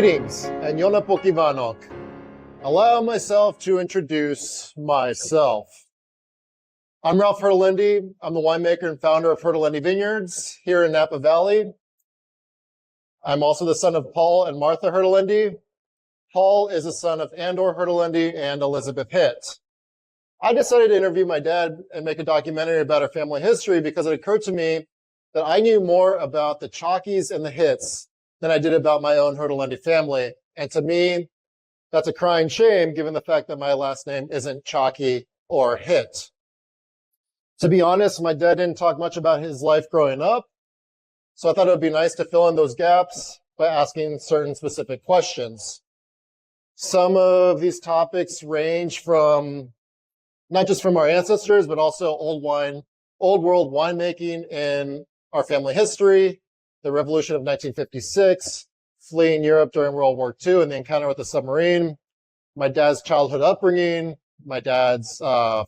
Greetings, and Yona Pokivanok. Allow myself to introduce myself. I'm Ralph Hertelendy. I'm the winemaker and founder of Hertelendy Vineyards here in Napa Valley. I'm also the son of Paul and Martha Hertelendy. Paul is the son of Andor Hertelendy and Elizabeth Hitt. I decided to interview my dad and make a documentary about our family history because it occurred to me that I knew more about the Chakys and the Hitts than I did about my own Hertelendy family. And to me, that's a crying shame given the fact that my last name isn't Chalky or Hitt. To be honest, my dad didn't talk much about his life growing up, so I thought it would be nice to fill in those gaps by asking certain specific questions. Some of these topics range from not just from our ancestors, but also old world winemaking in our family history, the revolution of 1956, fleeing Europe during World War II and the encounter with the submarine, my dad's childhood upbringing, my dad's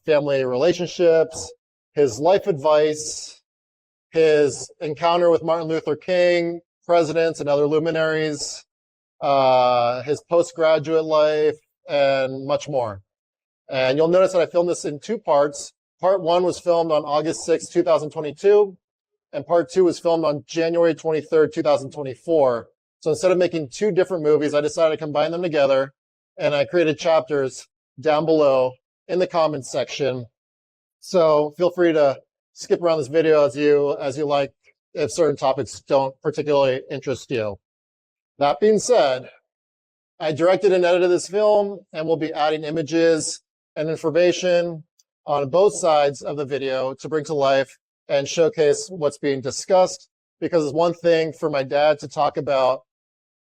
family relationships, his life advice, his encounter with Martin Luther King, presidents and other luminaries, his postgraduate life, and much more. And you'll notice that I filmed this in two parts. Part one was filmed on August 6, 2022, and part two was filmed on January 23rd, 2024. So instead of making two different movies, I decided to combine them together, and I created chapters down below in the comments section. So feel free to skip around this video as you like if certain topics don't particularly interest you. That being said, I directed and edited this film and will be adding images and information on both sides of the video to bring to life and showcase what's being discussed, because it's one thing for my dad to talk about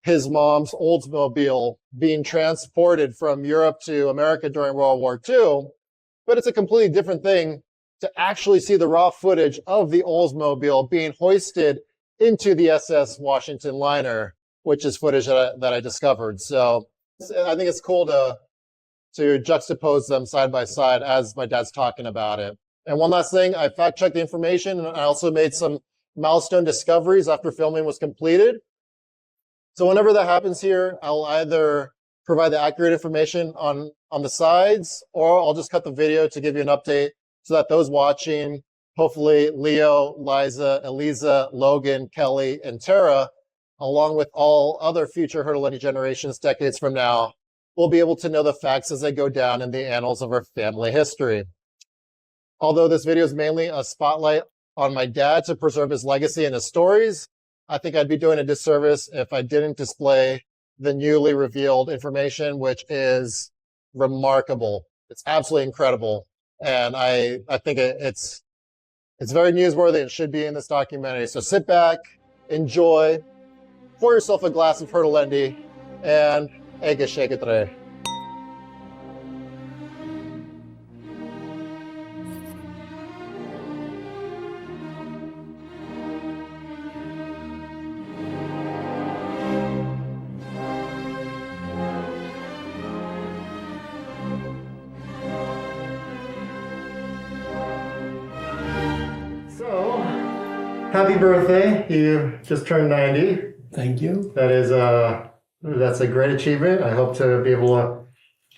his mom's Oldsmobile being transported from Europe to America during World War II, but it's a completely different thing to actually see the raw footage of the Oldsmobile being hoisted into the SS Washington liner, which is footage that I discovered. So I think it's cool to juxtapose them side by side as my dad's talking about it. And one last thing, I fact-checked the information, and I also made some milestone discoveries after filming was completed. So whenever that happens here, I'll either provide the accurate information on the sides, or I'll just cut the video to give you an update so that those watching, hopefully Leo, Liza, Eliza, Logan, Kelly, and Tara, along with all other future Hertelendy generations decades from now, will be able to know the facts as they go down in the annals of our family history. Although this video is mainly a spotlight on my dad to preserve his legacy and his stories, I think I'd be doing a disservice if I didn't display the newly revealed information, which is remarkable. It's absolutely incredible. And I think it's very newsworthy. It should be in this documentary. So sit back, enjoy, pour yourself a glass of Hertelendy, and ege sheketre. Happy birthday. You just turned 90. Thank you. That's a great achievement. I hope to be able to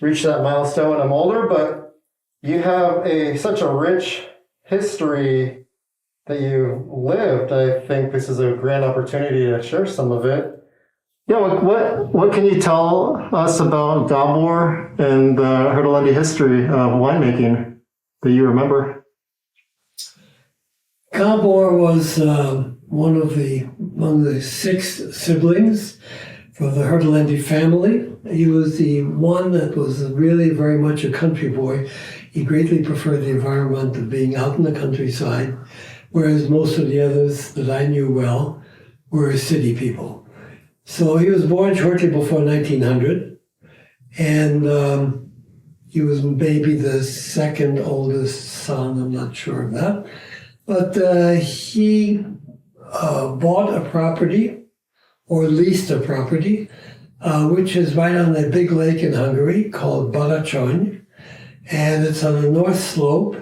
reach that milestone when I'm older, but you have such a rich history that you lived. I think this is a grand opportunity to share some of it. Yeah, what can you tell us about Gábor and the Hertelendy history of winemaking that you remember? Gábor was one of the six siblings from the Hertelendy family. He was the one that was really very much a country boy. He greatly preferred the environment of being out in the countryside, whereas most of the others that I knew well were city people. So he was born shortly before 1900, and he was maybe the second oldest son, I'm not sure of that. But he bought a property, or leased a property, which is right on the big lake in Hungary called Balacsony, and it's on the north slope.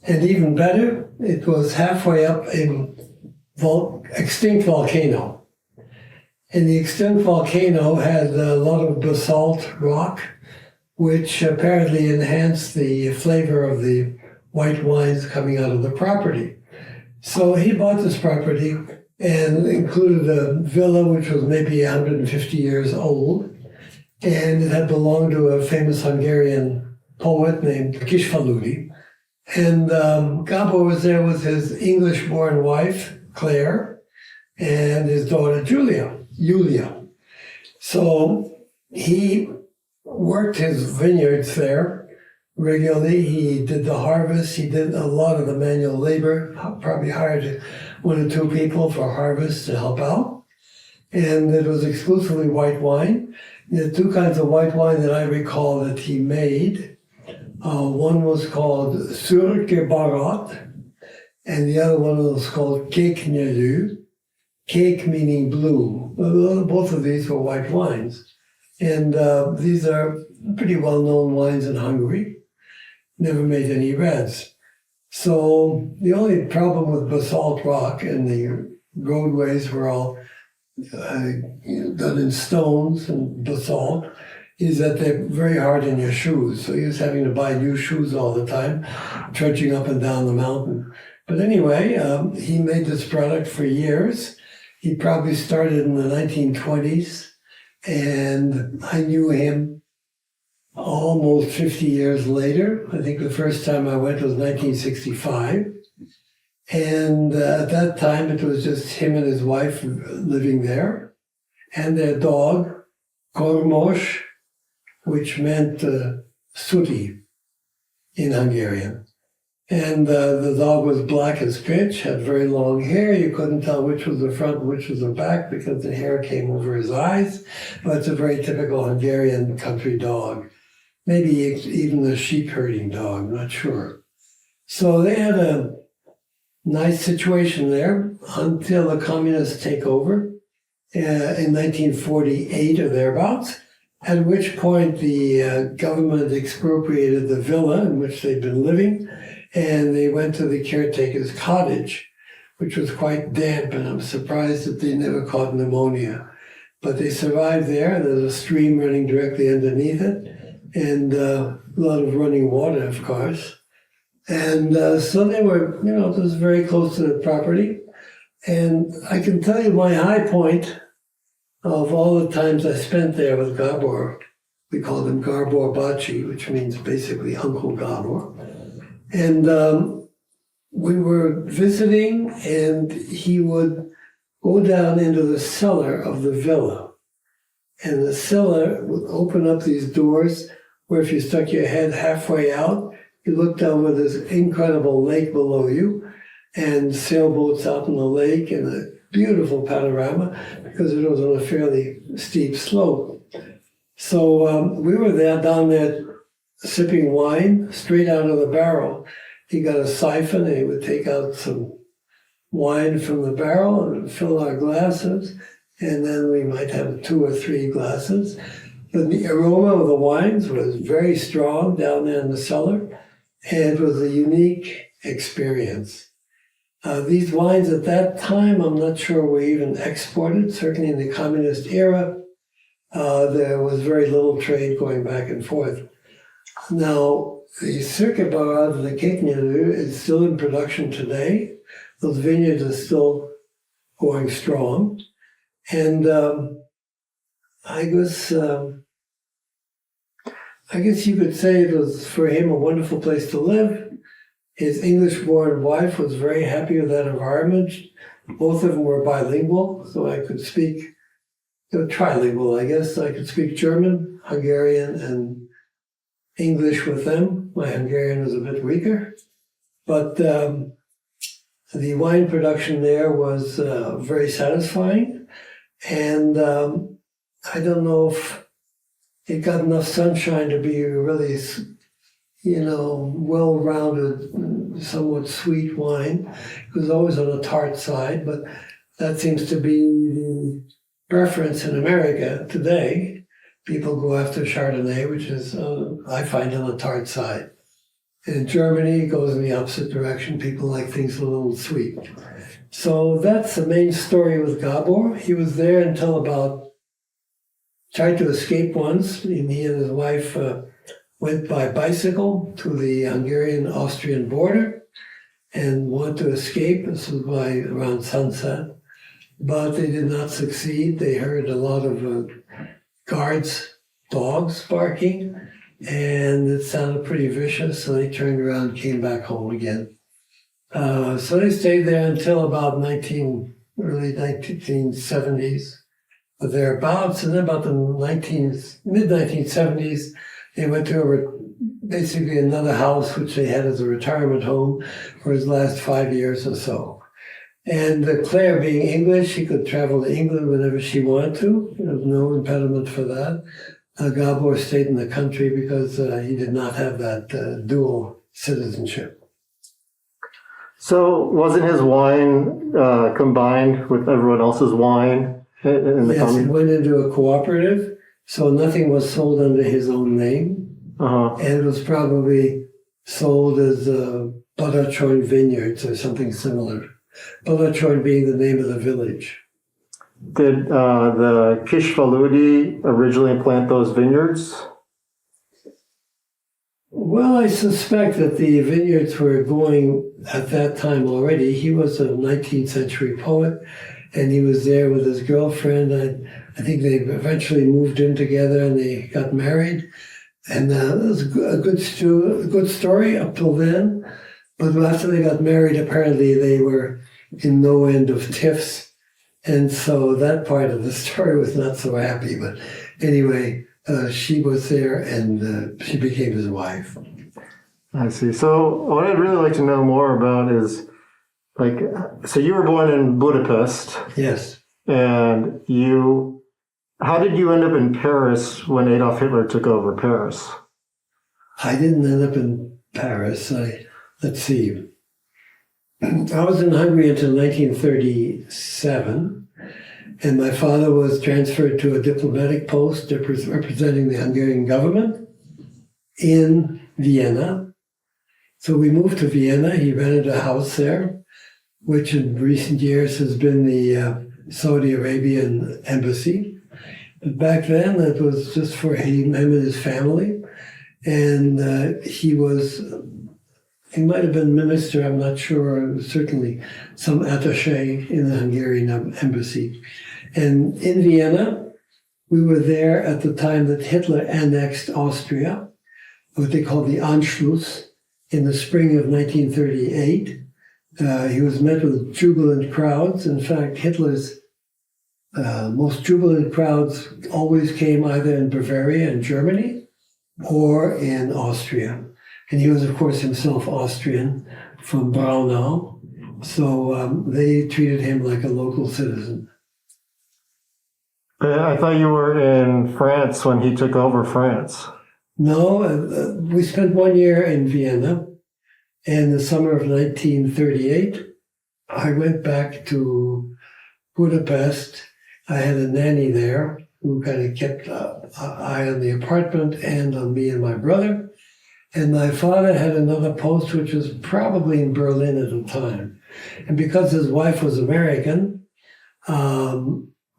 And even better, it was halfway up a extinct volcano. And the extinct volcano had a lot of basalt rock, which apparently enhanced the flavor of the white wines coming out of the property. So he bought this property and included a villa which was maybe 150 years old, and it had belonged to a famous Hungarian poet named Kisfaludy. And Gábor was there with his English-born wife, Claire, and his daughter, Julia. So he worked his vineyards there regularly. He did the harvest. He did a lot of the manual labor, probably hired 1 or 2 people for harvest to help out. And it was exclusively white wine. The 2 kinds of white wine that I recall that he made, one was called circus, and the other one was called cake, cake meaning blue. Both of these were white wines. And these are pretty well-known wines in Hungary. Never made any reds. So the only problem with basalt rock, and the roadways were all done in stones and basalt, is that they're very hard in your shoes. So he was having to buy new shoes all the time, trudging up and down the mountain. But anyway, he made this product for years. He probably started in the 1920s, and I knew him almost 50 years later. I think the first time I went was 1965. And at that time, it was just him and his wife living there, and their dog, Kormos, which meant sooty in Hungarian. And the dog was black as pitch, had very long hair. You couldn't tell which was the front and which was the back because the hair came over his eyes. But it's a very typical Hungarian country dog. Maybe even a sheep herding dog, I'm not sure. So they had a nice situation there until the communists take over in 1948 or thereabouts, at which point the government expropriated the villa in which they'd been living, and they went to the caretaker's cottage, which was quite damp, and I'm surprised that they never caught pneumonia. But they survived there. There's a stream running directly underneath it, and a lot of running water, of course. And so they were, it was very close to the property. And I can tell you my high point of all the times I spent there with Gábor. We called him Gábor Bácsi, which means basically Uncle Gábor. And we were visiting, and he would go down into the cellar of the villa. And the cellar would open up these doors where if you stuck your head halfway out, you looked over this incredible lake below you and sailboats out in the lake and a beautiful panorama because it was on a fairly steep slope. So we were down there sipping wine straight out of the barrel. He got a siphon and he would take out some wine from the barrel and fill our glasses, and then we might have 2 or 3 glasses. But the aroma of the wines was very strong down there in the cellar, and it was a unique experience. These wines at that time, I'm not sure were even exported. Certainly in the communist era, there was very little trade going back and forth. Now, the circuit bar of the Keknyelő is still in production today. Those vineyards are still going strong. And I guess you could say it was for him a wonderful place to live. His English-born wife was very happy with that environment. Both of them were bilingual, so I could speak, trilingual, I guess. I could speak German, Hungarian, and English with them. My Hungarian was a bit weaker. But the wine production there was very satisfying. And I don't know if it got enough sunshine to be really, well-rounded, somewhat sweet wine. It was always on a tart side, but that seems to be the preference in America today. People go after Chardonnay, which is, I find, on the tart side. In Germany, it goes in the opposite direction. People like things a little sweet. So that's the main story with Gábor. He was there until tried to escape once. He and his wife went by bicycle to the Hungarian-Austrian border and wanted to escape. This was by around sunset. But they did not succeed. They heard a lot of guards' dogs barking, and it sounded pretty vicious, so they turned around and came back home again. So they stayed there until about early 1970s, or thereabouts, and then about the mid-1970s, they went to basically another house, which they had as a retirement home for his last 5 years or so. And Claire, being English, she could travel to England whenever she wanted to. There was no impediment for that. Gábor stayed in the country because he did not have that dual citizenship. So wasn't his wine combined with everyone else's wine in the Yes, he went into a cooperative, so nothing was sold under his own name. Uh-huh. And it was probably sold as Balachoin Vineyards or something similar. Balachoin being the name of the village. Did the Kisfaludy originally plant those vineyards? Well, I suspect that the vineyards were going at that time already. He was a 19th century poet, and he was there with his girlfriend. I think they eventually moved in together and they got married. And it was a good story up till then. But after they got married, apparently they were in no end of tiffs. And so that part of the story was not so happy. But anyway, she was there and she became his wife. I see. So what I'd really like to know more about is, so you were born in Budapest. Yes. And how did you end up in Paris when Adolf Hitler took over Paris? I didn't end up in Paris. Let's see. I was in Hungary until 1937, and my father was transferred to a diplomatic post representing the Hungarian government in Vienna. So we moved to Vienna. He rented a house there, which in recent years has been the Saudi Arabian embassy. But back then, it was just for him and his family. And he might have been minister, I'm not sure, certainly some attaché in the Hungarian embassy. And in Vienna, we were there at the time that Hitler annexed Austria, what they call the Anschluss, in the spring of 1938. He was met with jubilant crowds. In fact, Hitler's most jubilant crowds always came either in Bavaria in Germany or in Austria. And he was, of course, himself Austrian from Braunau. So they treated him like a local citizen. I thought you were in France when he took over France. No, we spent 1 year in Vienna. In the summer of 1938, I went back to Budapest. I had a nanny there who kind of kept an eye on the apartment and on me and my brother. And my father had another post, which was probably in Berlin at the time. And because his wife was American,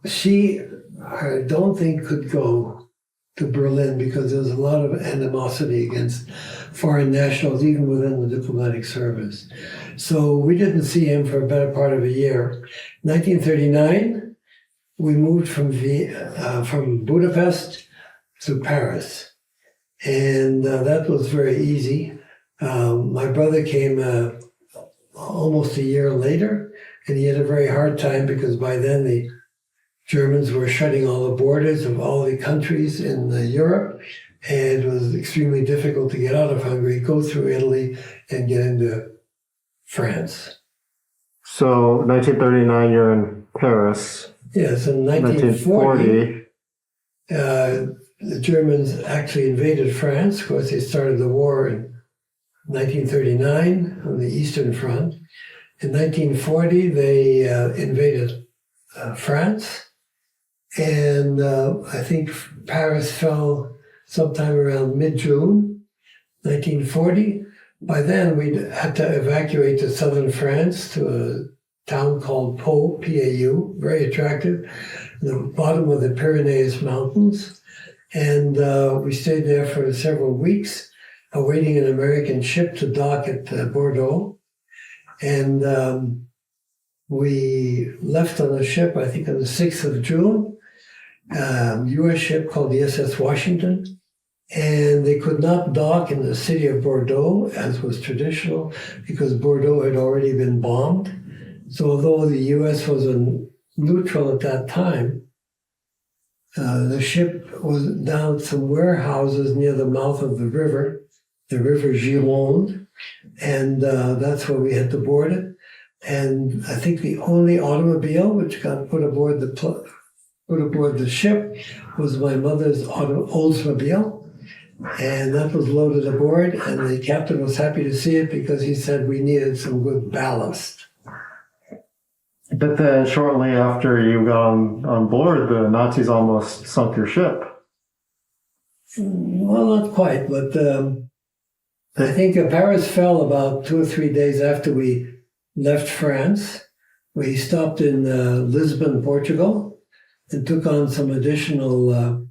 she, I don't think, could go to Berlin because there was a lot of animosity against foreign nationals, even within the diplomatic service. So we didn't see him for a better part of a year. 1939, we moved from Budapest to Paris. And that was very easy. My brother came almost a year later, and he had a very hard time because by then the Germans were shutting all the borders of all the countries in Europe, and it was extremely difficult to get out of Hungary, go through Italy, and get into France. So 1939, you're in Paris. Yes, in 1940, the Germans actually invaded France. Of course, they started the war in 1939 on the Eastern Front. In 1940, they invaded France. And I think Paris fell sometime around mid-June 1940. By then, we had to evacuate to southern France to a town called Pau, P-A-U, very attractive, the bottom of the Pyrenees Mountains. And we stayed there for several weeks, awaiting an American ship to dock at Bordeaux. And we left on a ship, I think on the 6th of June, a U.S. ship called the SS Washington. And they could not dock in the city of Bordeaux, as was traditional, because Bordeaux had already been bombed. So although the U.S. was neutral at that time, the ship was down some warehouses near the mouth of the river Gironde, and that's where we had to board it. And I think the only automobile which got put aboard the ship was my mother's Oldsmobile. And that was loaded aboard, and the captain was happy to see it because he said we needed some good ballast. But then shortly after you got on board, the Nazis almost sunk your ship. Well, not quite, but I think Paris fell about 2 or 3 days after we left France. We stopped in Lisbon, Portugal, and took on some additional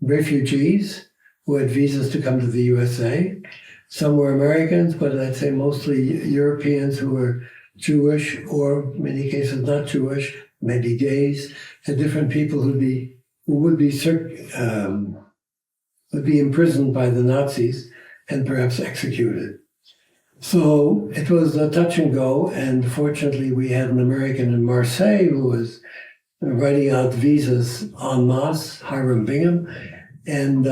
refugees who had visas to come to the USA. Some were Americans, but I'd say mostly Europeans who were Jewish, or in many cases not Jewish, maybe gays, and different people who would be imprisoned by the Nazis and perhaps executed. So it was a touch and go, and fortunately we had an American in Marseille who was writing out visas en masse, Hiram Bingham, and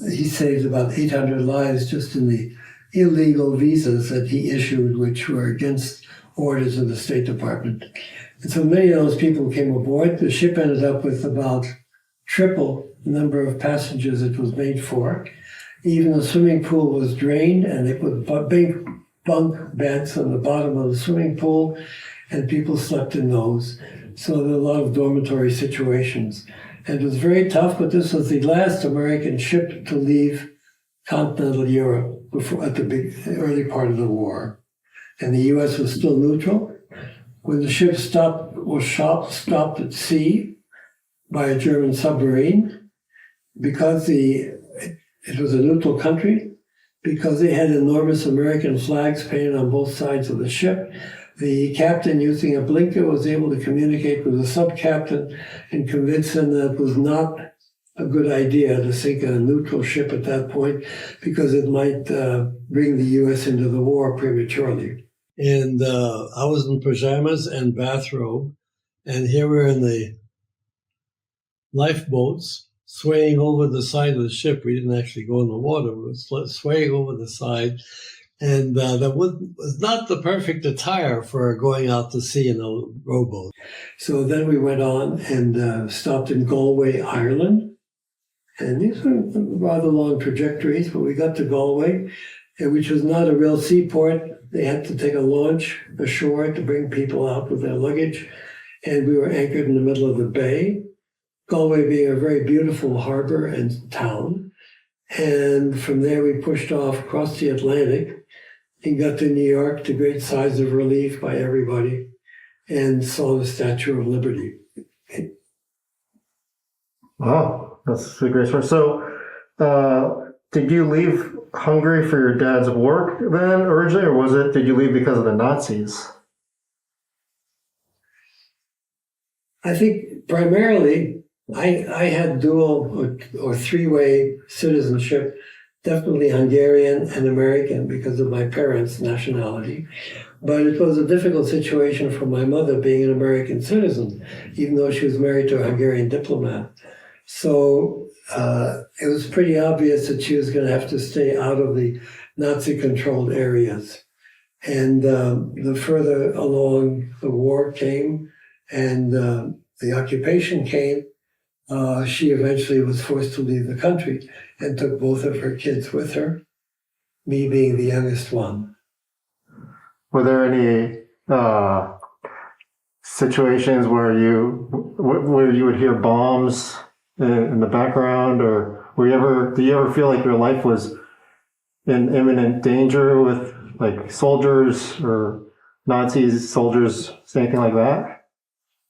he saved about 800 lives just in the illegal visas that he issued, which were against orders of the State Department. And so many of those people came aboard. The ship ended up with about triple the number of passengers it was made for. Even the swimming pool was drained, and they put big bunk beds on the bottom of the swimming pool, and people slept in those. So there were a lot of dormitory situations. And it was very tough, but this was the last American ship to leave continental Europe at the early part of the war. And the U.S. was still neutral. When the ship stopped at sea by a German submarine, because it was a neutral country, because they had enormous American flags painted on both sides of the ship, the captain, using a blinker, was able to communicate with the sub-captain and convince him that it was not a good idea to sink a neutral ship at that point because it might bring the U.S. into the war prematurely. And I was in pajamas and bathrobe, and here we're in the lifeboats swaying over the side of the ship. We didn't actually go in the water. We were swaying over the side. And that was not the perfect attire for going out to sea in a rowboat. So then we went on and stopped in Galway, Ireland. And these were rather long trajectories, but we got to Galway, which was not a real seaport. They had to take a launch ashore to bring people out with their luggage. And we were anchored in the middle of the bay, Galway being a very beautiful harbor and town. And from there we pushed off across the Atlantic and got to New York, to great sighs of relief by everybody, and saw the Statue of Liberty. Wow, that's a great story. So, did you leave Hungary for your dad's work then originally, or did you leave because of the Nazis? I think primarily I had dual or three-way citizenship, definitely Hungarian and American because of my parents' nationality. But it was a difficult situation for my mother being an American citizen, even though she was married to a Hungarian diplomat. So it was pretty obvious that she was going to have to stay out of the Nazi-controlled areas. And the further along the war came and the occupation came, she eventually was forced to leave the country and took both of her kids with her, me being the youngest one. Were there any situations where you would hear bombs in the background, or do you ever feel like your life was in imminent danger with like soldiers or Nazis, soldiers, anything like that?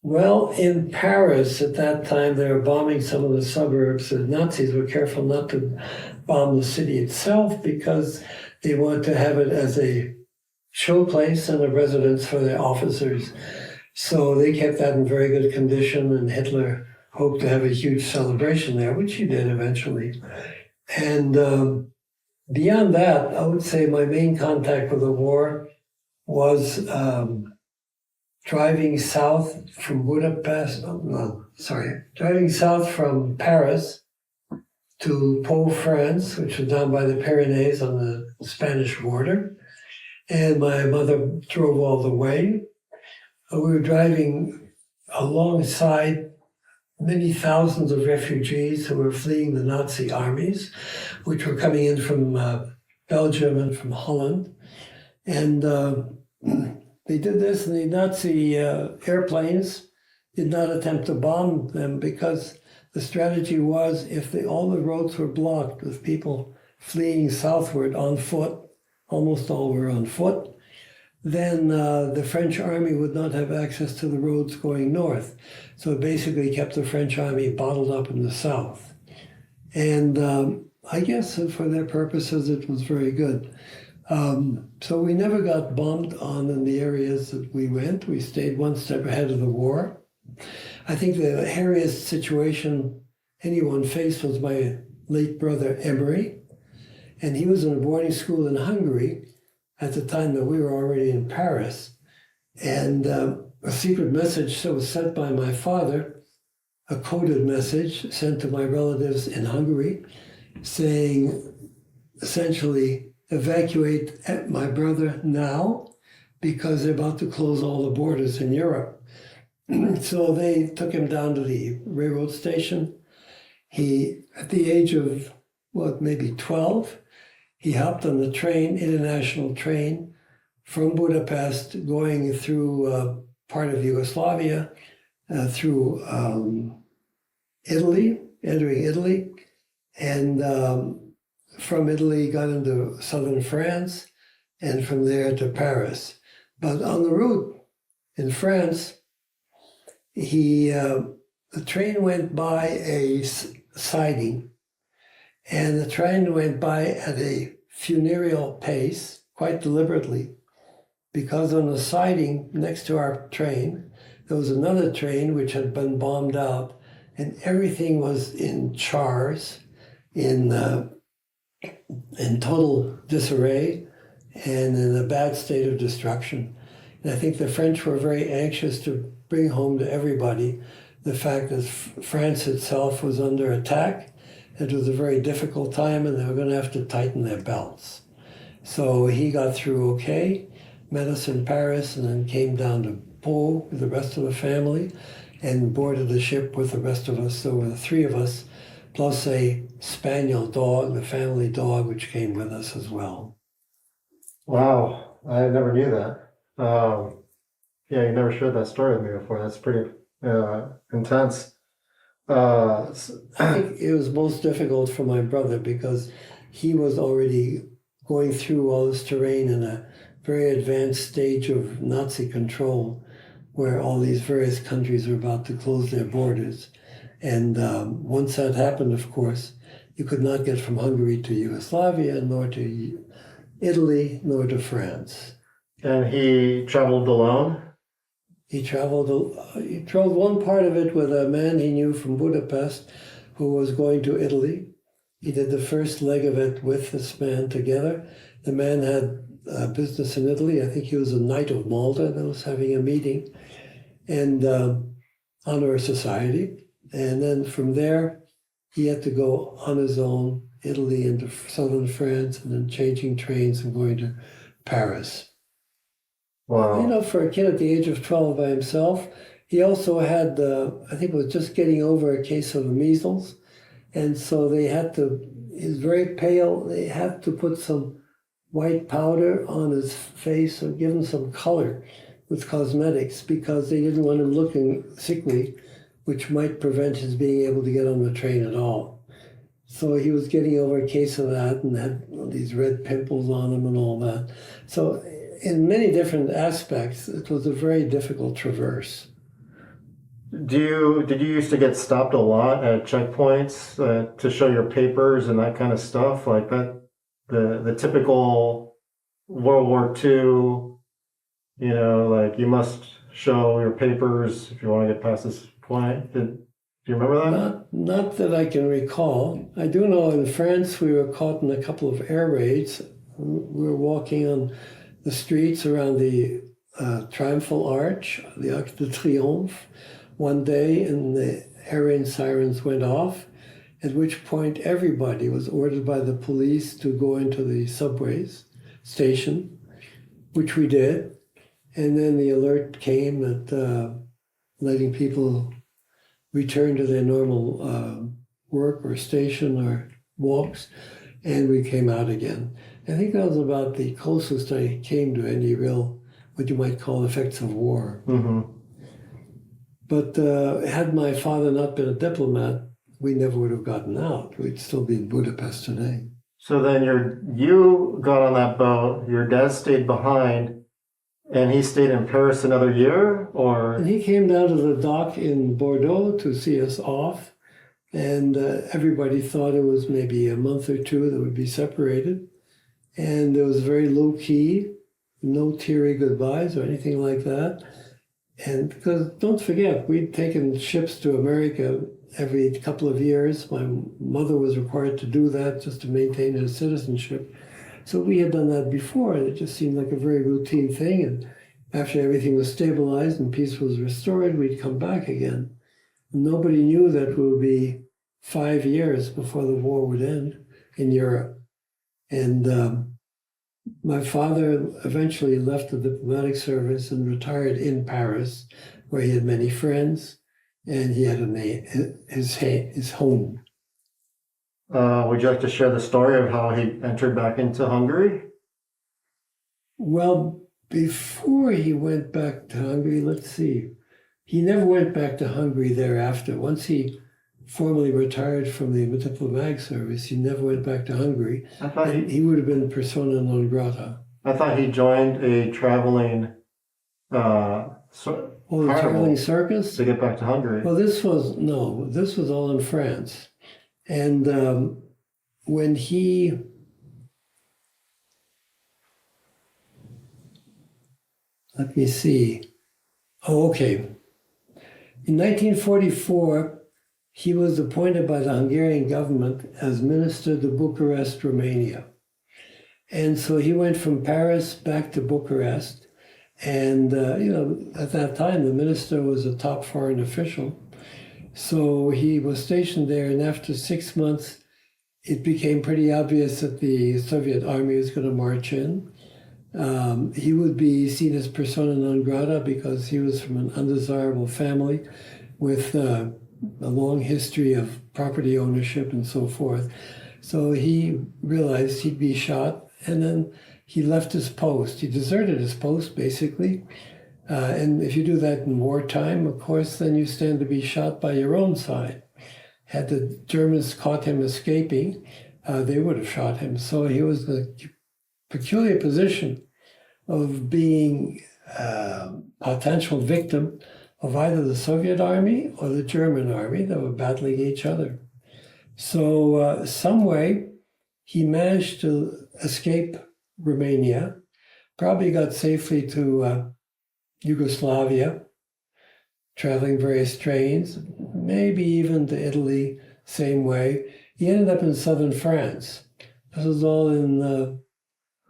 Well, in Paris at that time, they were bombing some of the suburbs. The Nazis were careful not to bomb the city itself because they wanted to have it as a showplace and a residence for their officers. So they kept that in very good condition, and Hitler hoped to have a huge celebration there, which he did eventually. And beyond that, I would say my main contact with the war was driving south from driving south from Paris to Pau, France, which was down by the Pyrenees on the Spanish border. And my mother drove all the way. We were driving alongside many thousands of refugees who were fleeing the Nazi armies, which were coming in from Belgium and from Holland. And they did this, and the Nazi airplanes did not attempt to bomb them because the strategy was if all the roads were blocked with people fleeing southward on foot, almost all were on foot, then the French army would not have access to the roads going north. So it basically kept the French army bottled up in the south. And I guess for their purposes, it was very good. So we never got bombed on in the areas that we went. We stayed one step ahead of the war. I think the hairiest situation anyone faced was my late brother, Emery. And he was in a boarding school in Hungary at the time that we were already in Paris. And a secret message that was sent by my father, a coded message sent to my relatives in Hungary, saying essentially, evacuate my brother now because they're about to close all the borders in Europe. So they took him down to the railroad station. He, at the age of, maybe 12, he hopped on the train, international train, from Budapest, going through part of Yugoslavia, through Italy, entering Italy, and from Italy got into southern France, and from there to Paris. But on the route in France, the train went by a siding, and the train went by at a funereal pace, quite deliberately, because on the siding next to our train, there was another train which had been bombed out, and everything was in chars, in total disarray, and in a bad state of destruction. And I think the French were very anxious to bring home to everybody the fact that France itself was under attack. It was a very difficult time, and they were going to have to tighten their belts. So he got through okay, met us in Paris, and then came down to Pau with the rest of the family and boarded the ship with the rest of us. There were the three of us, plus a spaniel dog, the family dog, which came with us as well. Wow, I never knew that. Yeah, you never shared that story with me before. That's pretty intense. I think it was most difficult for my brother because he was already going through all this terrain in a very advanced stage of Nazi control, where all these various countries were about to close their borders. And once that happened, of course, you could not get from Hungary to Yugoslavia, nor to Italy, nor to France. And he traveled alone? He traveled one part of it with a man he knew from Budapest who was going to Italy. He did the first leg of it with this man together. The man had business in Italy. I think he was a Knight of Malta that was having a meeting and honor society. And then from there, he had to go on his own, Italy into southern France, and then changing trains and going to Paris. Wow. You know, for a kid at the age of 12 by himself, he also had, I think was just getting over a case of measles. And so they had to, he's very pale, they had to put some white powder on his face and give him some color with cosmetics because they didn't want him looking sickly, which might prevent his being able to get on the train at all. So he was getting over a case of that and had these red pimples on him and all that. So in many different aspects, it was a very difficult traverse. Did you used to get stopped a lot at checkpoints to show your papers and that kind of stuff like that? The typical World War II, like you must show your papers if you want to get past this point. Do you remember that? Not that I can recall. I do know in France we were caught in a couple of air raids. We were walking on the streets around the Triumphal Arch, the Arc de Triomphe, one day, and the air raid sirens went off, at which point everybody was ordered by the police to go into the subways station, which we did. And then the alert came that letting people return to their normal work or station or walks, and we came out again. I think that was about the closest I came to any real, what you might call, effects of war. Mm-hmm. But had my father not been a diplomat, we never would have gotten out. We'd still be in Budapest today. So then you got on that boat, your dad stayed behind, and he stayed in Paris another year, or? And he came down to the dock in Bordeaux to see us off, and everybody thought it was maybe a month or two that would be separated. And it was very low-key, no teary goodbyes or anything like that. And because, don't forget, we'd taken ships to America every couple of years. My mother was required to do that just to maintain her citizenship. So we had done that before, and it just seemed like a very routine thing. And after everything was stabilized and peace was restored, we'd come back again. And nobody knew that it would be 5 years before the war would end in Europe. And my father eventually left the diplomatic service and retired in Paris, where he had many friends, and he had his home. Would you like to share the story of how he entered back into Hungary? Well, before he went back to Hungary, let's see. He never went back to Hungary thereafter. Once he formally retired from the diplomatic service, he never went back to Hungary. I thought he would have been persona non grata. I thought he joined a traveling traveling circus? To get back to Hungary. Well, this was all in France. And when he let me see. Oh, okay. In 1944, he was appointed by the Hungarian government as minister to Bucharest, Romania. And so he went from Paris back to Bucharest. And, at that time, the minister was a top foreign official. So he was stationed there. And after 6 months, it became pretty obvious that the Soviet army was going to march in. He would be seen as persona non grata because he was from an undesirable family with a long history of property ownership and so forth. So he realized he'd be shot, and then he left his post. He deserted his post, basically. And if you do that in wartime, of course, then you stand to be shot by your own side. Had the Germans caught him escaping, they would have shot him. So he was in a peculiar position of being a potential victim of either the Soviet army or the German army that were battling each other. So some way he managed to escape Romania, probably got safely to Yugoslavia, traveling various trains, maybe even to Italy, same way. He ended up in southern France. This was all in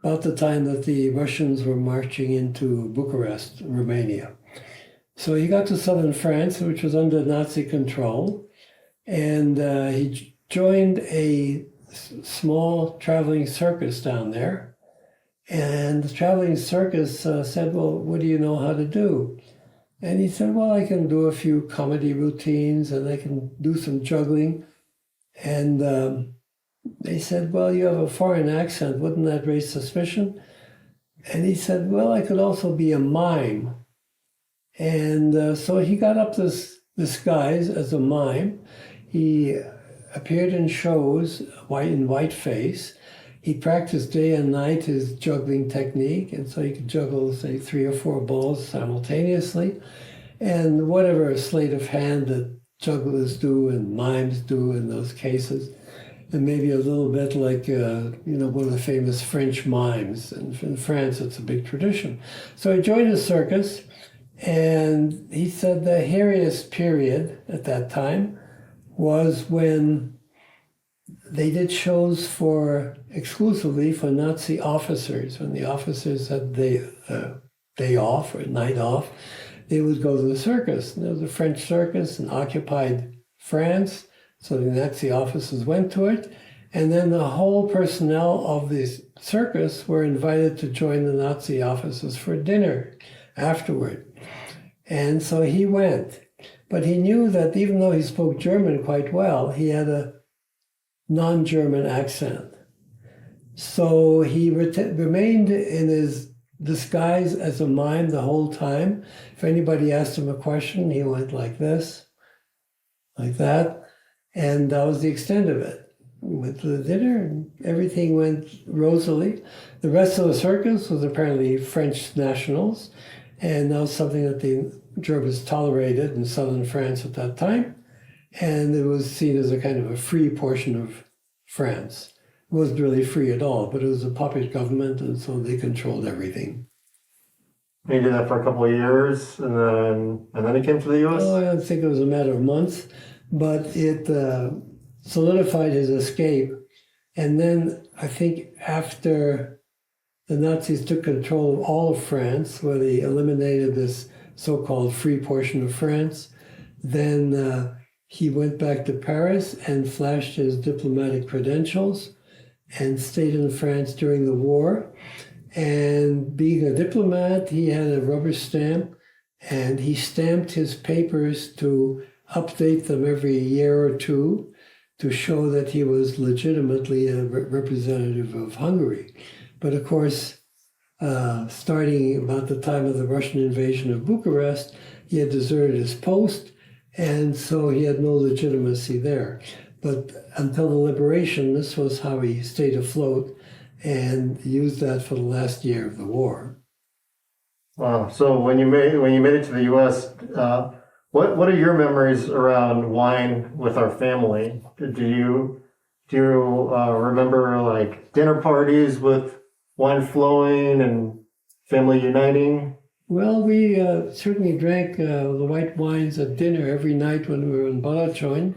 about the time that the Russians were marching into Bucharest, Romania. So he got to southern France, which was under Nazi control, and he joined a small traveling circus down there. And the traveling circus said, well, what do you know how to do? And he said, well, I can do a few comedy routines and I can do some juggling. And they said, well, you have a foreign accent. Wouldn't that raise suspicion? And he said, well, I could also be a mime. And so he got up this disguise as a mime. He appeared in shows in whiteface. He practiced day and night his juggling technique, and so he could juggle, say, 3 or 4 balls simultaneously. And whatever sleight of hand that jugglers do and mimes do in those cases, and maybe a little bit like, one of the famous French mimes. And in France, it's a big tradition. So he joined a circus, and he said the hairiest period at that time was when they did shows exclusively for Nazi officers. When the officers had day off or night off, they would go to the circus. And there was a French circus in occupied France, so the Nazi officers went to it. And then the whole personnel of the circus were invited to join the Nazi officers for dinner afterward. And so he went. But he knew that even though he spoke German quite well, he had a non-German accent. So he remained in his disguise as a mime the whole time. If anybody asked him a question, he went like this, like that, and that was the extent of it. We went to the dinner, and everything went rosily. The rest of the circus was apparently French nationals, and that was something that the Germans tolerated in southern France at that time, and it was seen as a kind of a free portion of France. It wasn't really free at all, but it was a puppet government, and so they controlled everything. He did that for a couple of years, and then he came to the U.S.? Oh, I don't think it was a matter of months, but it solidified his escape. And then I think after the Nazis took control of all of France, where they eliminated this so-called free portion of France, then he went back to Paris and flashed his diplomatic credentials and stayed in France during the war. And being a diplomat, he had a rubber stamp, and he stamped his papers to update them every year or two to show that he was legitimately a representative of Hungary. But of course, starting about the time of the Russian invasion of Bucharest, he had deserted his post, and so he had no legitimacy there. But until the liberation, this was how he stayed afloat and used that for the last year of the war. Wow. So when you made it to the U.S., what are your memories around wine with our family? Do you remember like dinner parties with wine flowing and family uniting? Well, we certainly drank the white wines at dinner every night when we were in Balaton.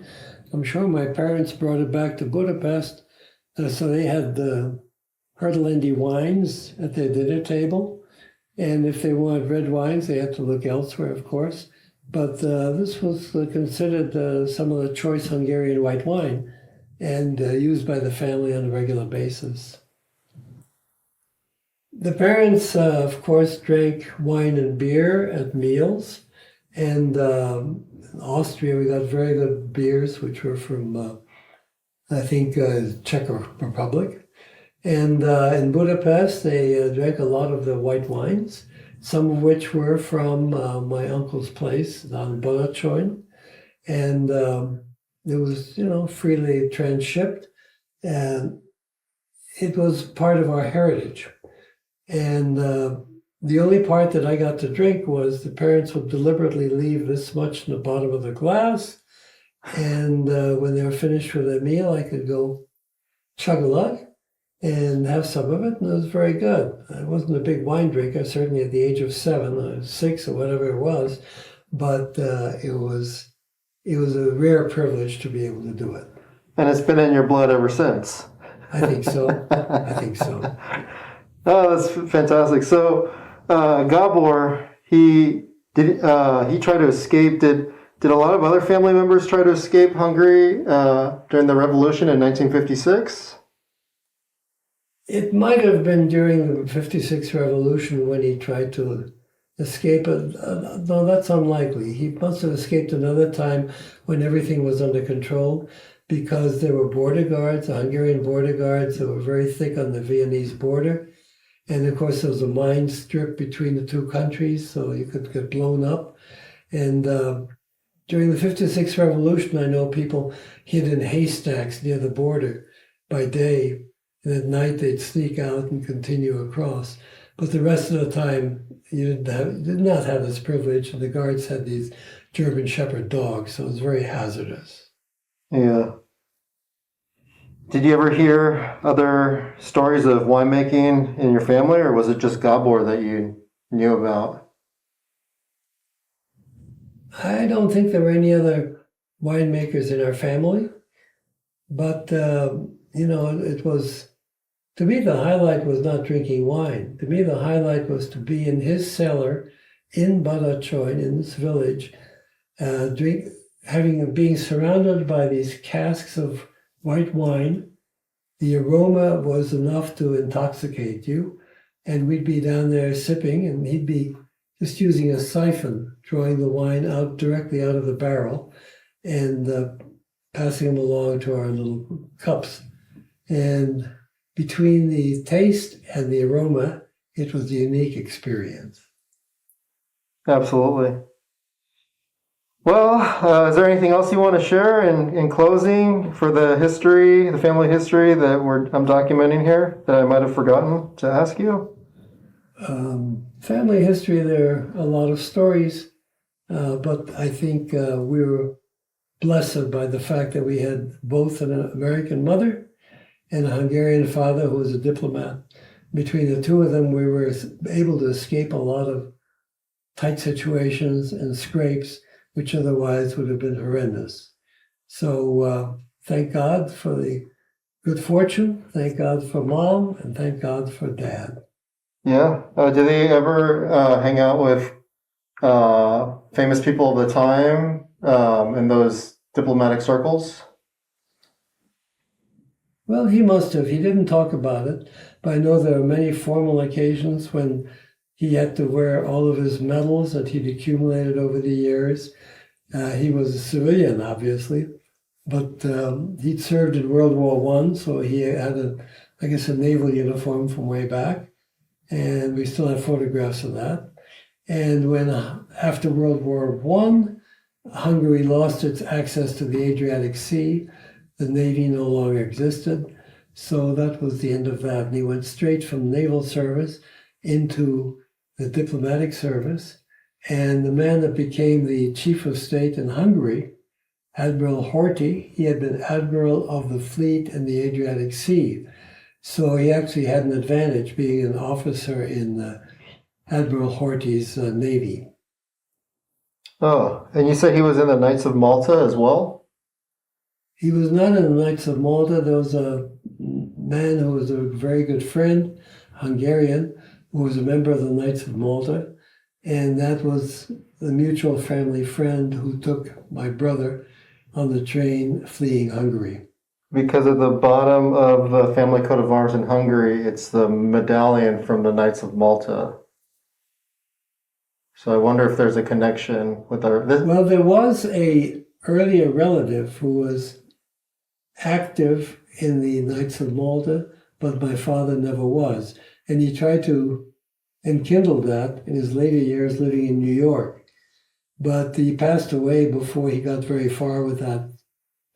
I'm sure my parents brought it back to Budapest, so they had the Hertelendy wines at their dinner table. And if they wanted red wines, they had to look elsewhere, of course. But this was considered some of the choice Hungarian white wine and used by the family on a regular basis. The parents, of course, drank wine and beer at meals. And in Austria, we got very good beers, which were from, I think, Czech Republic. And in Budapest, they drank a lot of the white wines, some of which were from my uncle's place on Balaton. And it was, freely transshipped. And it was part of our heritage. And the only part that I got to drink was the parents would deliberately leave this much in the bottom of the glass. And when they were finished with their meal, I could go chug a lug and have some of it, and it was very good. I wasn't a big wine drinker, certainly at the age of 7 or 6 or whatever it was, but it was a rare privilege to be able to do it. And it's been in your blood ever since. I think so. I think so. Oh, that's fantastic. So, Gábor, he tried to escape. Did a lot of other family members try to escape Hungary during the revolution in 1956? It might have been during the 56 revolution when he tried to escape. No, that's unlikely. He must have escaped another time when everything was under control, because there were border guards, Hungarian border guards, that were very thick on the Viennese border. And of course, there was a mine strip between the two countries, so you could get blown up. And During the 56 revolution, I know people hid in haystacks near the border by day, and at night they'd sneak out and continue across. But the rest of the time, you did not have this privilege, and the guards had these German Shepherd dogs, so it was very hazardous. Yeah. Did you ever hear other stories of winemaking in your family, or was it just Gábor that you knew about? I don't think there were any other winemakers in our family, but, it was, to me, the highlight was not drinking wine. To me, the highlight was to be in his cellar in Badajoz, in this village, being surrounded by these casks of white wine. The aroma was enough to intoxicate you, and we'd be down there sipping, and he'd be just using a siphon, drawing the wine out directly out of the barrel, and passing them along to our little cups. And between the taste and the aroma, it was a unique experience. Absolutely. Well, is there anything else you want to share in closing for the history, the family history that I'm documenting here that I might have forgotten to ask you? Family history, there are a lot of stories, but I think we were blessed by the fact that we had both an American mother and a Hungarian father who was a diplomat. Between the two of them, we were able to escape a lot of tight situations and scrapes, which otherwise would have been horrendous. So thank God for the good fortune, thank God for Mom, and thank God for Dad. Yeah. Do they ever hang out with famous people of the time in those diplomatic circles? Well, he must have. He didn't talk about it, but I know there are many formal occasions when he had to wear all of his medals that he'd accumulated over the years. He was a civilian, obviously, but he'd served in World War I, so he had, a naval uniform from way back, and we still have photographs of that. And when, after World War I, Hungary lost its access to the Adriatic Sea, the Navy no longer existed, so that was the end of that. And he went straight from naval service into the diplomatic service. And the man that became the chief of state in Hungary, Admiral Horthy, he had been admiral of the fleet in the Adriatic Sea. So he actually had an advantage being an officer in Admiral Horthy's navy. Oh, and you said he was in the Knights of Malta as well? He was not in the Knights of Malta. There was a man who was a very good friend, Hungarian, who was a member of the Knights of Malta. And that was the mutual family friend who took my brother on the train fleeing Hungary. Because at the bottom of the family coat of arms in Hungary, it's the medallion from the Knights of Malta. So I wonder if there's a connection with our... Well, there was a earlier relative who was active in the Knights of Malta, but my father never was. And he tried to enkindle that in his later years living in New York. But he passed away before he got very far with that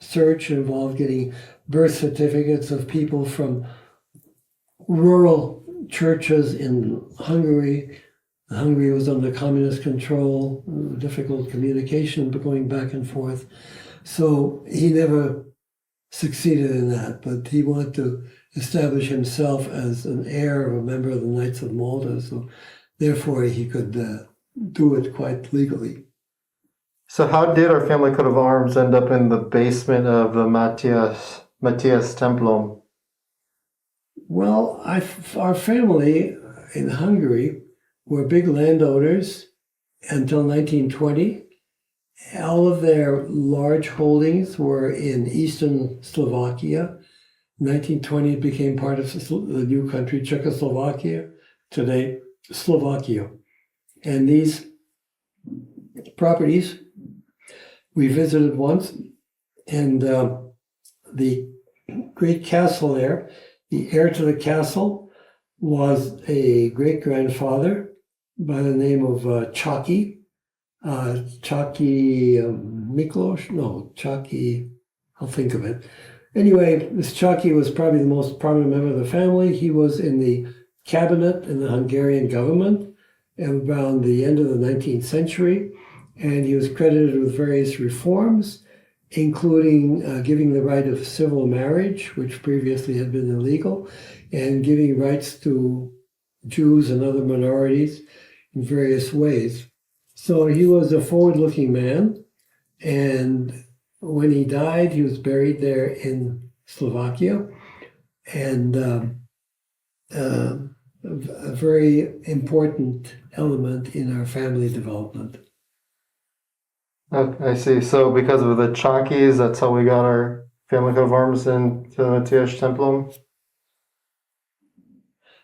search. It involved getting birth certificates of people from rural churches in Hungary. Hungary was under communist control, difficult communication going back and forth. So he never succeeded in that, but he wanted to establish himself as an heir of a member of the Knights of Malta, so therefore he could do it quite legally. So how did our family coat of arms end up in the basement of the Mátyás Templom? Well, our family in Hungary were big landowners until 1920. All of their large holdings were in eastern Slovakia. In 1920, it became part of the new country, Czechoslovakia, today Slovakia. And these properties we visited once, and the great castle there, the heir to the castle was a great-grandfather by the name of Csaky, Csaky Miklos? No, Csaky, I'll think of it. Anyway, this Csaky was probably the most prominent member of the family. He was in the cabinet in the Hungarian government around the end of the 19th century, and he was credited with various reforms, including giving the right of civil marriage, which previously had been illegal, and giving rights to Jews and other minorities in various ways. So he was a forward-looking man, and when he died, he was buried there in Slovakia, and a very important element in our family development. I see. So because of the Czakys, that's how we got our family coat of arms into the Mátyás Templom?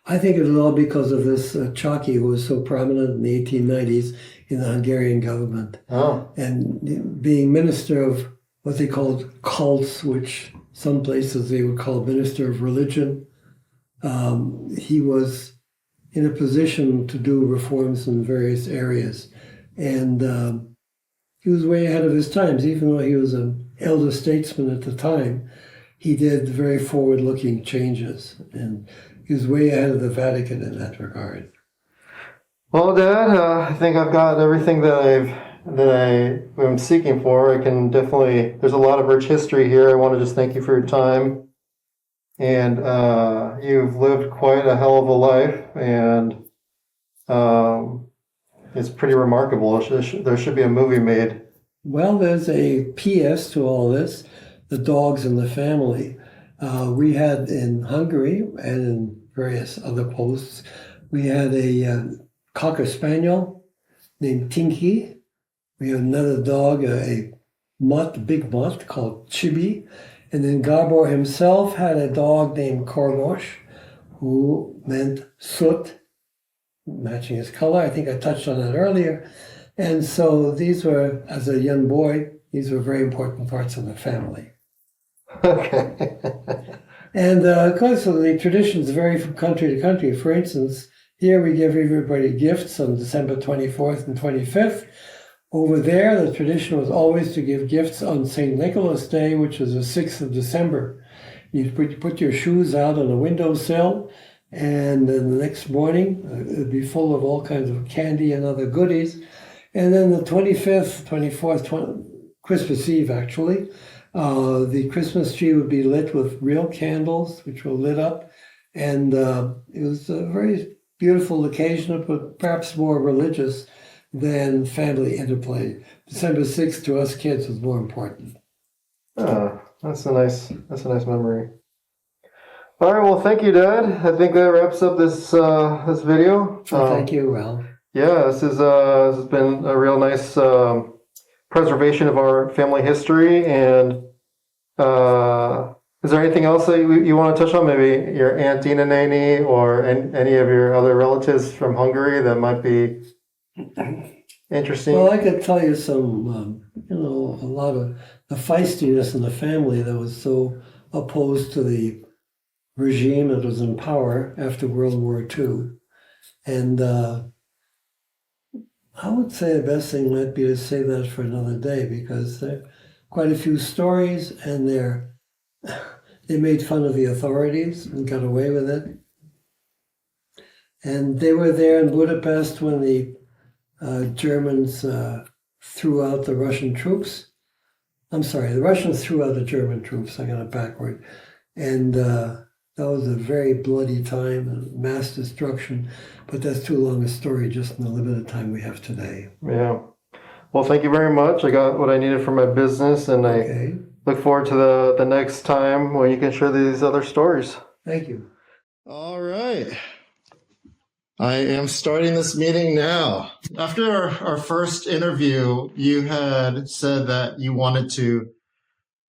I think it was all because of this Csaky, who was so prominent in the 1890s in the Hungarian government. Oh. And being minister of what they called cults, which some places they would call minister of religion, he was in a position to do reforms in various areas. And he was way ahead of his times. Even though he was an elder statesman at the time, he did very forward-looking changes. And he was way ahead of the Vatican in that regard. Well, Dad, I think I've got everything that I'm seeking for. I can definitely, there's a lot of rich history here. I want to just thank you for your time. And you've lived quite a hell of a life, and it's pretty remarkable. There should be a movie made. Well, there's a PS to all this, the dogs in the family. We had in Hungary and in various other posts, we had a Cocker Spaniel named Tinky. We had another dog, a mutt, big mutt called Chibi. And then Gábor himself had a dog named Korgos, who meant soot, matching his color. I think I touched on that earlier. And so these were, as a young boy, these were very important parts of the family. Okay. And of course, the traditions vary from country to country. For instance, here we give everybody gifts on December 24th and 25th. Over there, the tradition was always to give gifts on St. Nicholas Day, which is the 6th of December. You put your shoes out on a windowsill, and then the next morning, it would be full of all kinds of candy and other goodies. And then the 25th, 24th, Christmas Eve, actually, the Christmas tree would be lit with real candles, which were lit up. And it was a very beautiful occasion, but perhaps more religious than family interplay. December 6th to us kids was more important. Oh, that's a nice memory. All right, well, thank you, Dad. I think that wraps up this video. Thank you, Ralph. Yeah, this has been a real nice preservation of our family history. And is there anything else that you want to touch on? Maybe your Aunt Ina Neni or any of your other relatives from Hungary that might be interesting? Well, I could tell you some, a lot of the feistiness in the family that was so opposed to the regime that was in power after World War II. And I would say the best thing might be to save that for another day, because there are quite a few stories, and they made fun of the authorities and got away with it. And they were there in Budapest when the Germans threw out the Russian troops. I'm sorry, the Russians threw out the German troops. I got it backward. And that was a very bloody time, and mass destruction. But that's too long a story just in the limited time we have today. Yeah. Well, thank you very much. I got what I needed for my business, and I look forward to the next time when you can share these other stories. Thank you. All right. I am starting this meeting now. After our first interview, you had said that you wanted to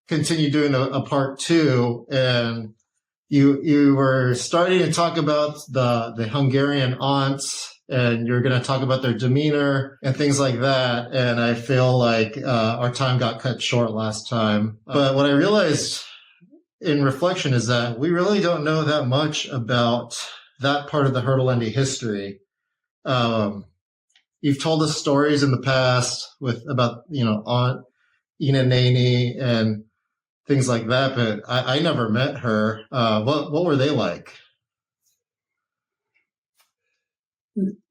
continue doing a part two, and you were starting to talk about the Hungarian aunts, and you're going to talk about their demeanor and things like that. And I feel like our time got cut short last time. But what I realized in reflection is that we really don't know that much about that part of the Hertelendy history. you've told us stories in the past about Aunt Ina Neni and things like that, but I never met her. What were they like?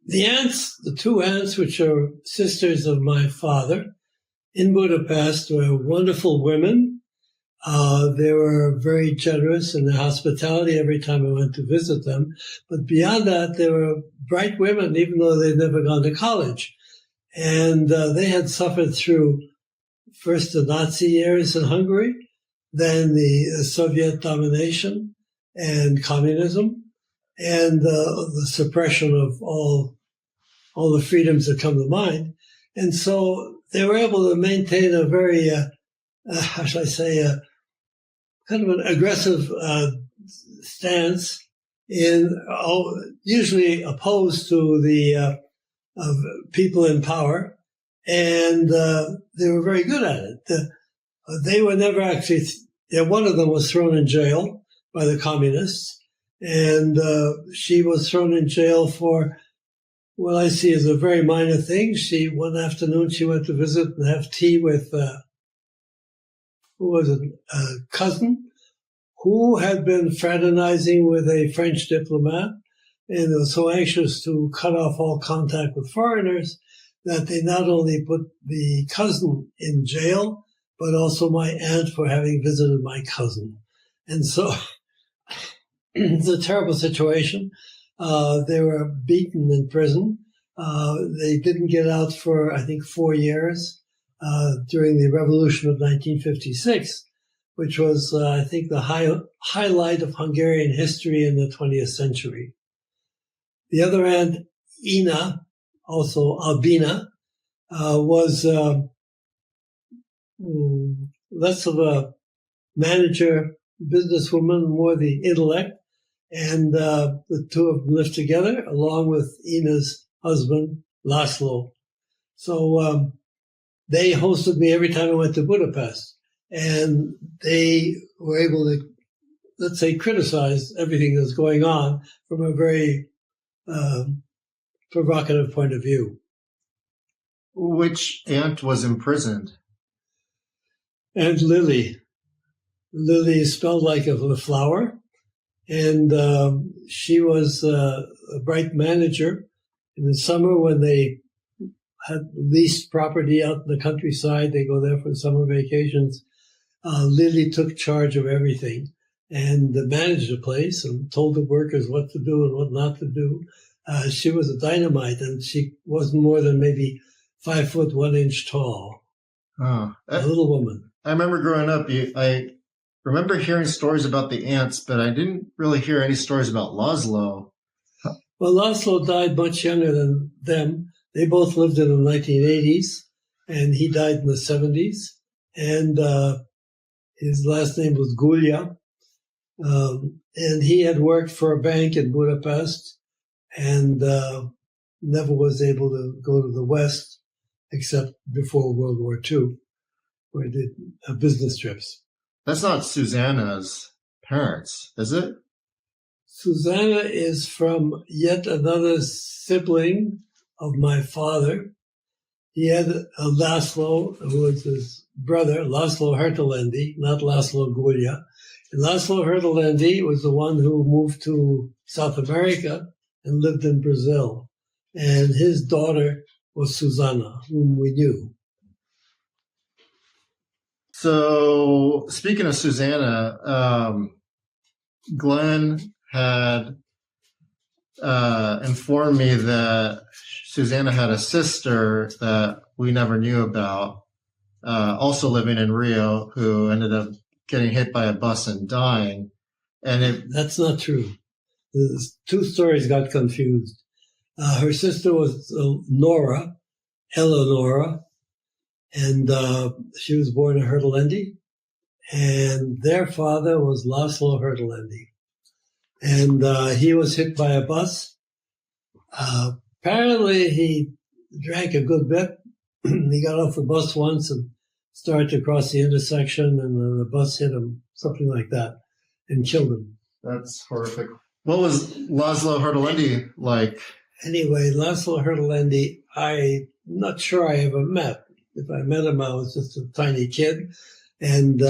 The two aunts, which are sisters of my father in Budapest, were wonderful women. They were very generous in their hospitality every time I went to visit them. But beyond that, they were bright women, even though they'd never gone to college. And they had suffered through first the Nazi years in Hungary, then the Soviet domination and communism, and the suppression of all the freedoms that come to mind. And so they were able to maintain a very, how shall I say, kind of an aggressive stance usually opposed to the people in power. And they were very good at it. They were never actually, one of them was thrown in jail by the communists. And she was thrown in jail for what I see as a very minor thing. One afternoon, she went to visit and have tea with, a cousin who had been fraternizing with a French diplomat and was so anxious to cut off all contact with foreigners that they not only put the cousin in jail, but also my aunt for having visited my cousin. And so it's a terrible situation. They were beaten in prison. They didn't get out for, I think, 4 years during the Revolution of 1956, which was, I think, the highlight of Hungarian history in the 20th century. The other Aunt Ina, also Albina, was less of a manager, businesswoman, more the intellect. And the two of them lived together, along with Ina's husband, László. So they hosted me every time I went to Budapest. And they were able to, let's say, criticize everything that's going on from a very provocative point of view. Which aunt was imprisoned? Aunt Lily. Lily is spelled like a flower. And she was a bright manager. In the summer, when they had leased property out in the countryside, they go there for summer vacations. Lily took charge of everything and managed the place and told the workers what to do and what not to do. She was a dynamite, and she wasn't more than maybe 5 foot 1 inch tall. Oh, a little woman. I remember growing up, I remember hearing stories about the aunts, but I didn't really hear any stories about László. Well, László died much younger than them. They both lived in the 1980s, and he died in the 70s. And his last name was Gulya. And he had worked for a bank in Budapest and never was able to go to the West except before World War II, where he did business trips. That's not Susana's parents, is it? Susana is from yet another sibling of my father. He had a László, who was his brother, László Hertelendy, not László Gulya. And László Hertelendy was the one who moved to South America and lived in Brazil. And his daughter was Susana, whom we knew. So, speaking of Susana, Glenn had informed me that Susana had a sister that we never knew about, also living in Rio, who ended up getting hit by a bus and dying. And that's not true. The two stories got confused. Her sister was Eleonora, and she was born in Hertelendy, and their father was László Hertelendy. And he was hit by a bus. Apparently, he drank a good bit. He got off the bus once and started to cross the intersection, and the bus hit him, something like that, and killed him. That's horrific. What was László Hertelendy like? Anyway, László Hertelendy, I'm not sure I ever met. If I met him, I was just a tiny kid. And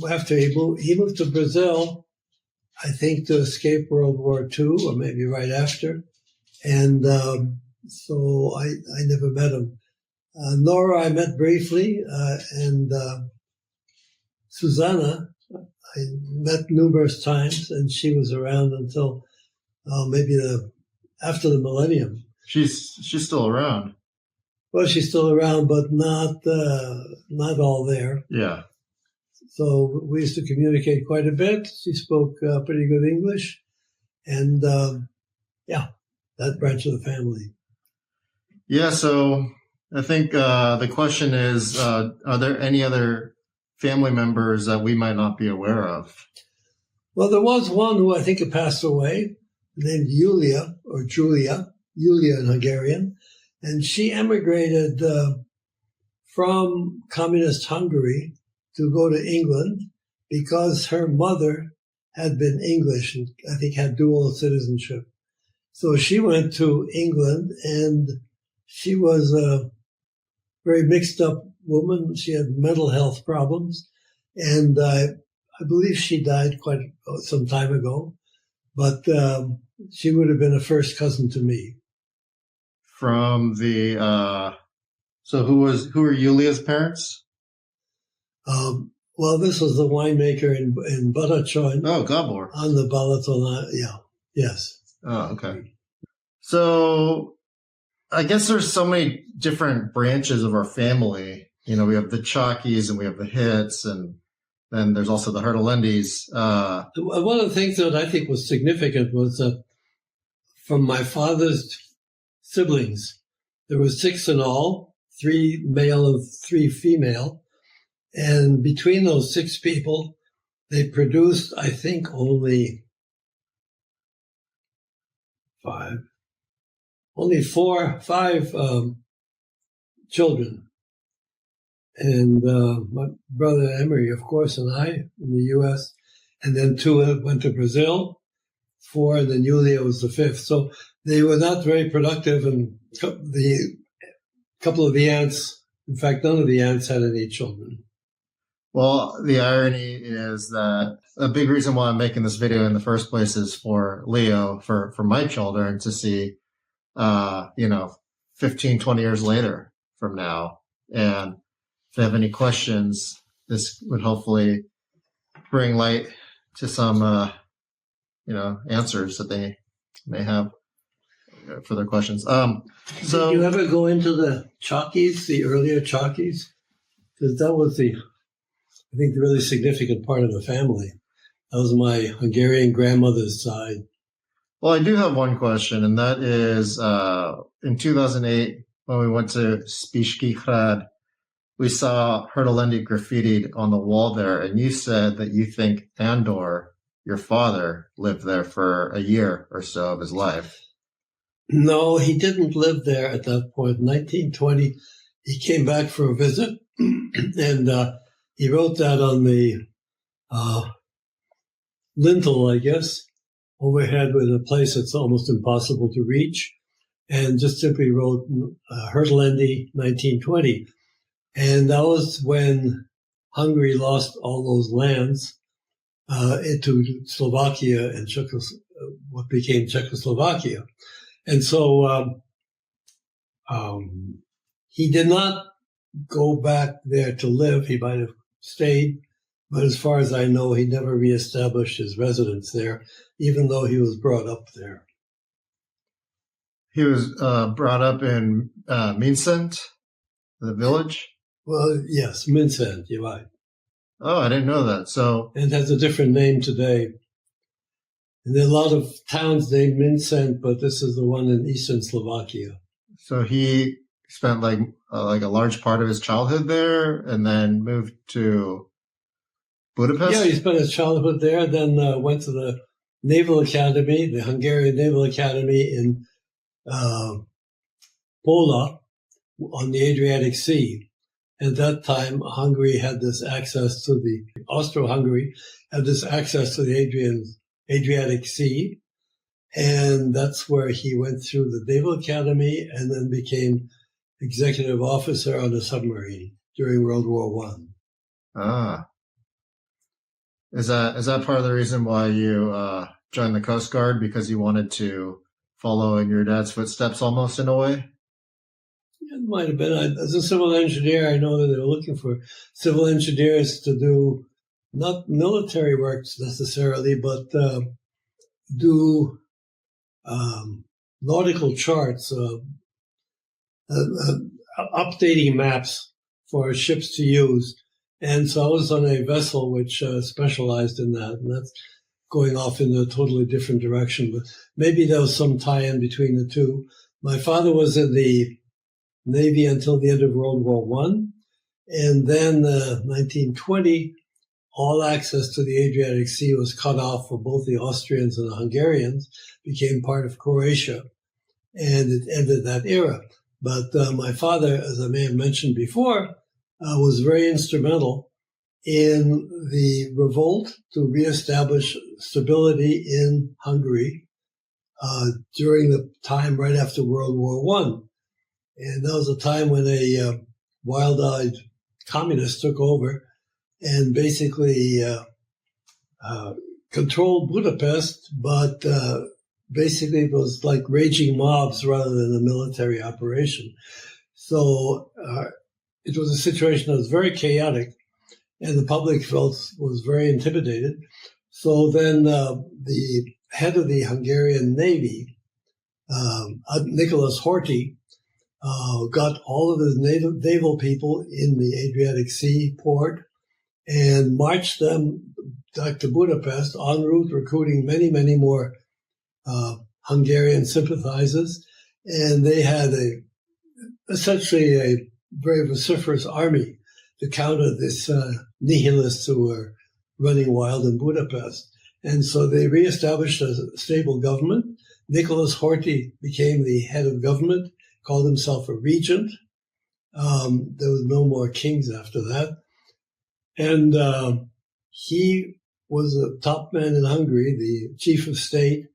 after he moved to Brazil, I think to escape World War II, or maybe right after. And so I never met him. Nora I met briefly, and Susana I met numerous times, and she was around until maybe after the millennium. She's still around. Well, she's still around, but not all there. Yeah. So we used to communicate quite a bit. She spoke pretty good English, and that branch of the family. Yeah. So I think the question is, are there any other family members that we might not be aware of? Well, there was one who I think had passed away, named Julia in Hungarian, and she emigrated from communist Hungary to go to England because her mother had been English and I think had dual citizenship. So she went to England, and she was a very mixed up woman. She had mental health problems, and I believe she died quite some time ago, but she would have been a first cousin to me. From the so who are Julia's parents? Well, this was the winemaker in Badajoz. Oh, Gábor. On the Balaton, yeah. Yes. Oh, okay. So I guess there's so many different branches of our family. You know, we have the Czakys and we have the Hitts, and then there's also the Hertelendys. One of the things that I think was significant was that from my father's siblings, there were 6 in all, 3 male and 3 female. And between those 6 people, they produced, I think, only 5 children. And my brother Emery, of course, and I in the U.S., and then 2 went to Brazil, 4, and then Julia was the 5th. So they were not very productive, and the couple of the aunts, in fact, none of the aunts had any children. Well, the irony is that a big reason why I'm making this video in the first place is for Leo, for my children to see, 15, 20 years later from now. And if they have any questions, this would hopefully bring light to some, answers that they may have for their questions. So did you ever go into the Czakys, the earlier Czakys? Because that was I think the really significant part of the family. That was my Hungarian grandmother's side. Well, I do have one question, and that is in 2008, when we went to Spišský hrad, we saw Hertelendy graffitied on the wall there, and you said that you think Andor, your father, lived there for a year or so of his life. No, he didn't live there at that point. In 1920, he came back for a visit, and he wrote that on the lintel, I guess, overhead with a place that's almost impossible to reach, and just simply wrote Hertelendy 1920. And that was when Hungary lost all those lands into Slovakia and what became Czechoslovakia. And so he did not go back there to live. He might have stayed, but as far as I know, he never reestablished his residence there, even though he was brought up there. He was brought up in Mindszent, the village? Well, yes, Mindszent, you're right. Oh, I didn't know that. So it has a different name today. And there are a lot of towns named Mindszent, but this is the one in eastern Slovakia. So he spent like a large part of his childhood there, and then moved to Budapest? Yeah, he spent his childhood there, then went to the Naval Academy, the Hungarian Naval Academy in Pola on the Adriatic Sea. At that time, Hungary had this access to Austro-Hungary had this access to the Adriatic Sea. And that's where he went through the Naval Academy and then became executive officer on a submarine during World War One. Ah. Is that part of the reason why you joined the Coast Guard, because you wanted to follow in your dad's footsteps almost in a way? It might have been. As a civil engineer, I know that they were looking for civil engineers to do not military works necessarily, but do nautical charts, updating maps for ships to use. And so I was on a vessel which specialized in that, and that's going off in a totally different direction. But maybe there was some tie-in between the two. My father was in the Navy until the end of World War One, and then 1920, all access to the Adriatic Sea was cut off for both the Austrians and the Hungarians, became part of Croatia, and it ended that era. But my father, as I may have mentioned before, was very instrumental in the revolt to reestablish stability in Hungary during the time right after World War One. And that was a time when a wild-eyed communist took over and basically controlled Budapest, but basically it was like raging mobs rather than a military operation. So it was a situation that was very chaotic, and the public was very intimidated. So then the head of the Hungarian Navy, Nicholas Horthy, got all of his naval people in the Adriatic Sea port and marched them back to Budapest, en route recruiting many, many more Hungarian sympathizers. And they had essentially a very vociferous army to counter this nihilists who were running wild in Budapest. And so they reestablished a stable government. Nicholas Horthy became the head of government, called himself a regent. There was no more kings after that. And he was a top man in Hungary, the chief of state,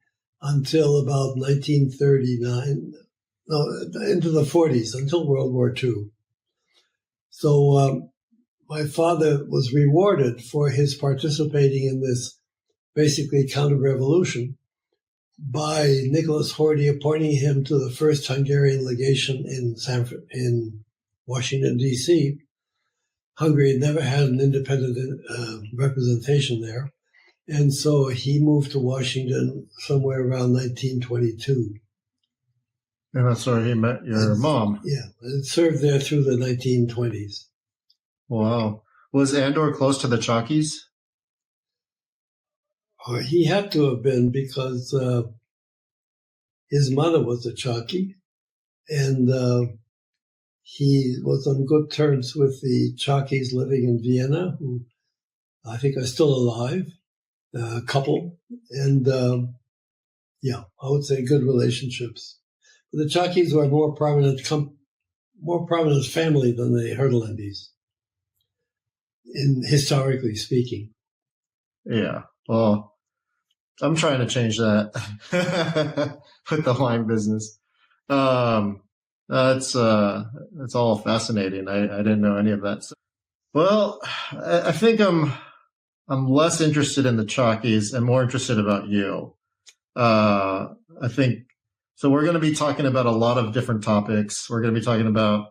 until about 1939, into the 40s, until World War II. So my father was rewarded for his participating in this basically counter-revolution by Nicholas Horthy appointing him to the first Hungarian legation in Washington, D.C. Hungary had never had an independent representation there. And so he moved to Washington somewhere around 1922. And that's where he met your mom. Yeah, and served there through the 1920s. Wow. Was Andor close to the Chakys? He had to have been, because his mother was a Czaky, and he was on good terms with the Czakys living in Vienna, who I think are still alive, a couple, and I would say good relationships. But the Czakys were a more prominent family than the Hertelendys, historically speaking. Yeah, well, I'm trying to change that with the wine business. It's all fascinating. I didn't know any of that. Well, I think I'm less interested in the Chakys and more interested about you. I think so. We're going to be talking about a lot of different topics. We're going to be talking about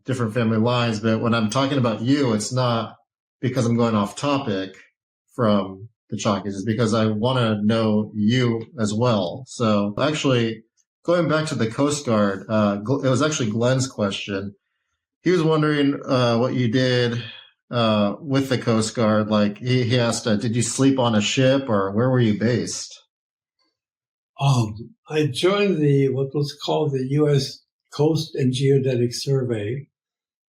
different family lines, but when I'm talking about you, it's not because I'm going off topic from the Chakys, is because I want to know you as well. So actually, going back to the Coast Guard, it was actually Glenn's question. He was wondering what you did with the Coast Guard. Like he asked, did you sleep on a ship, or where were you based? I joined what was called the U.S. Coast and Geodetic Survey,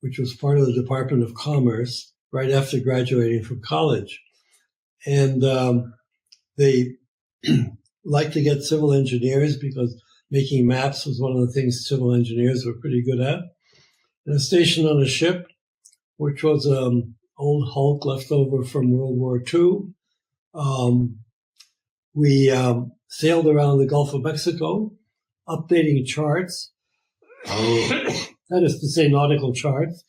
which was part of the Department of Commerce right after graduating from college. And they like to get civil engineers because making maps was one of the things civil engineers were pretty good at. And I was stationed on a ship, which was old hulk left over from World War II. We sailed around the Gulf of Mexico, updating charts, that is to say nautical charts,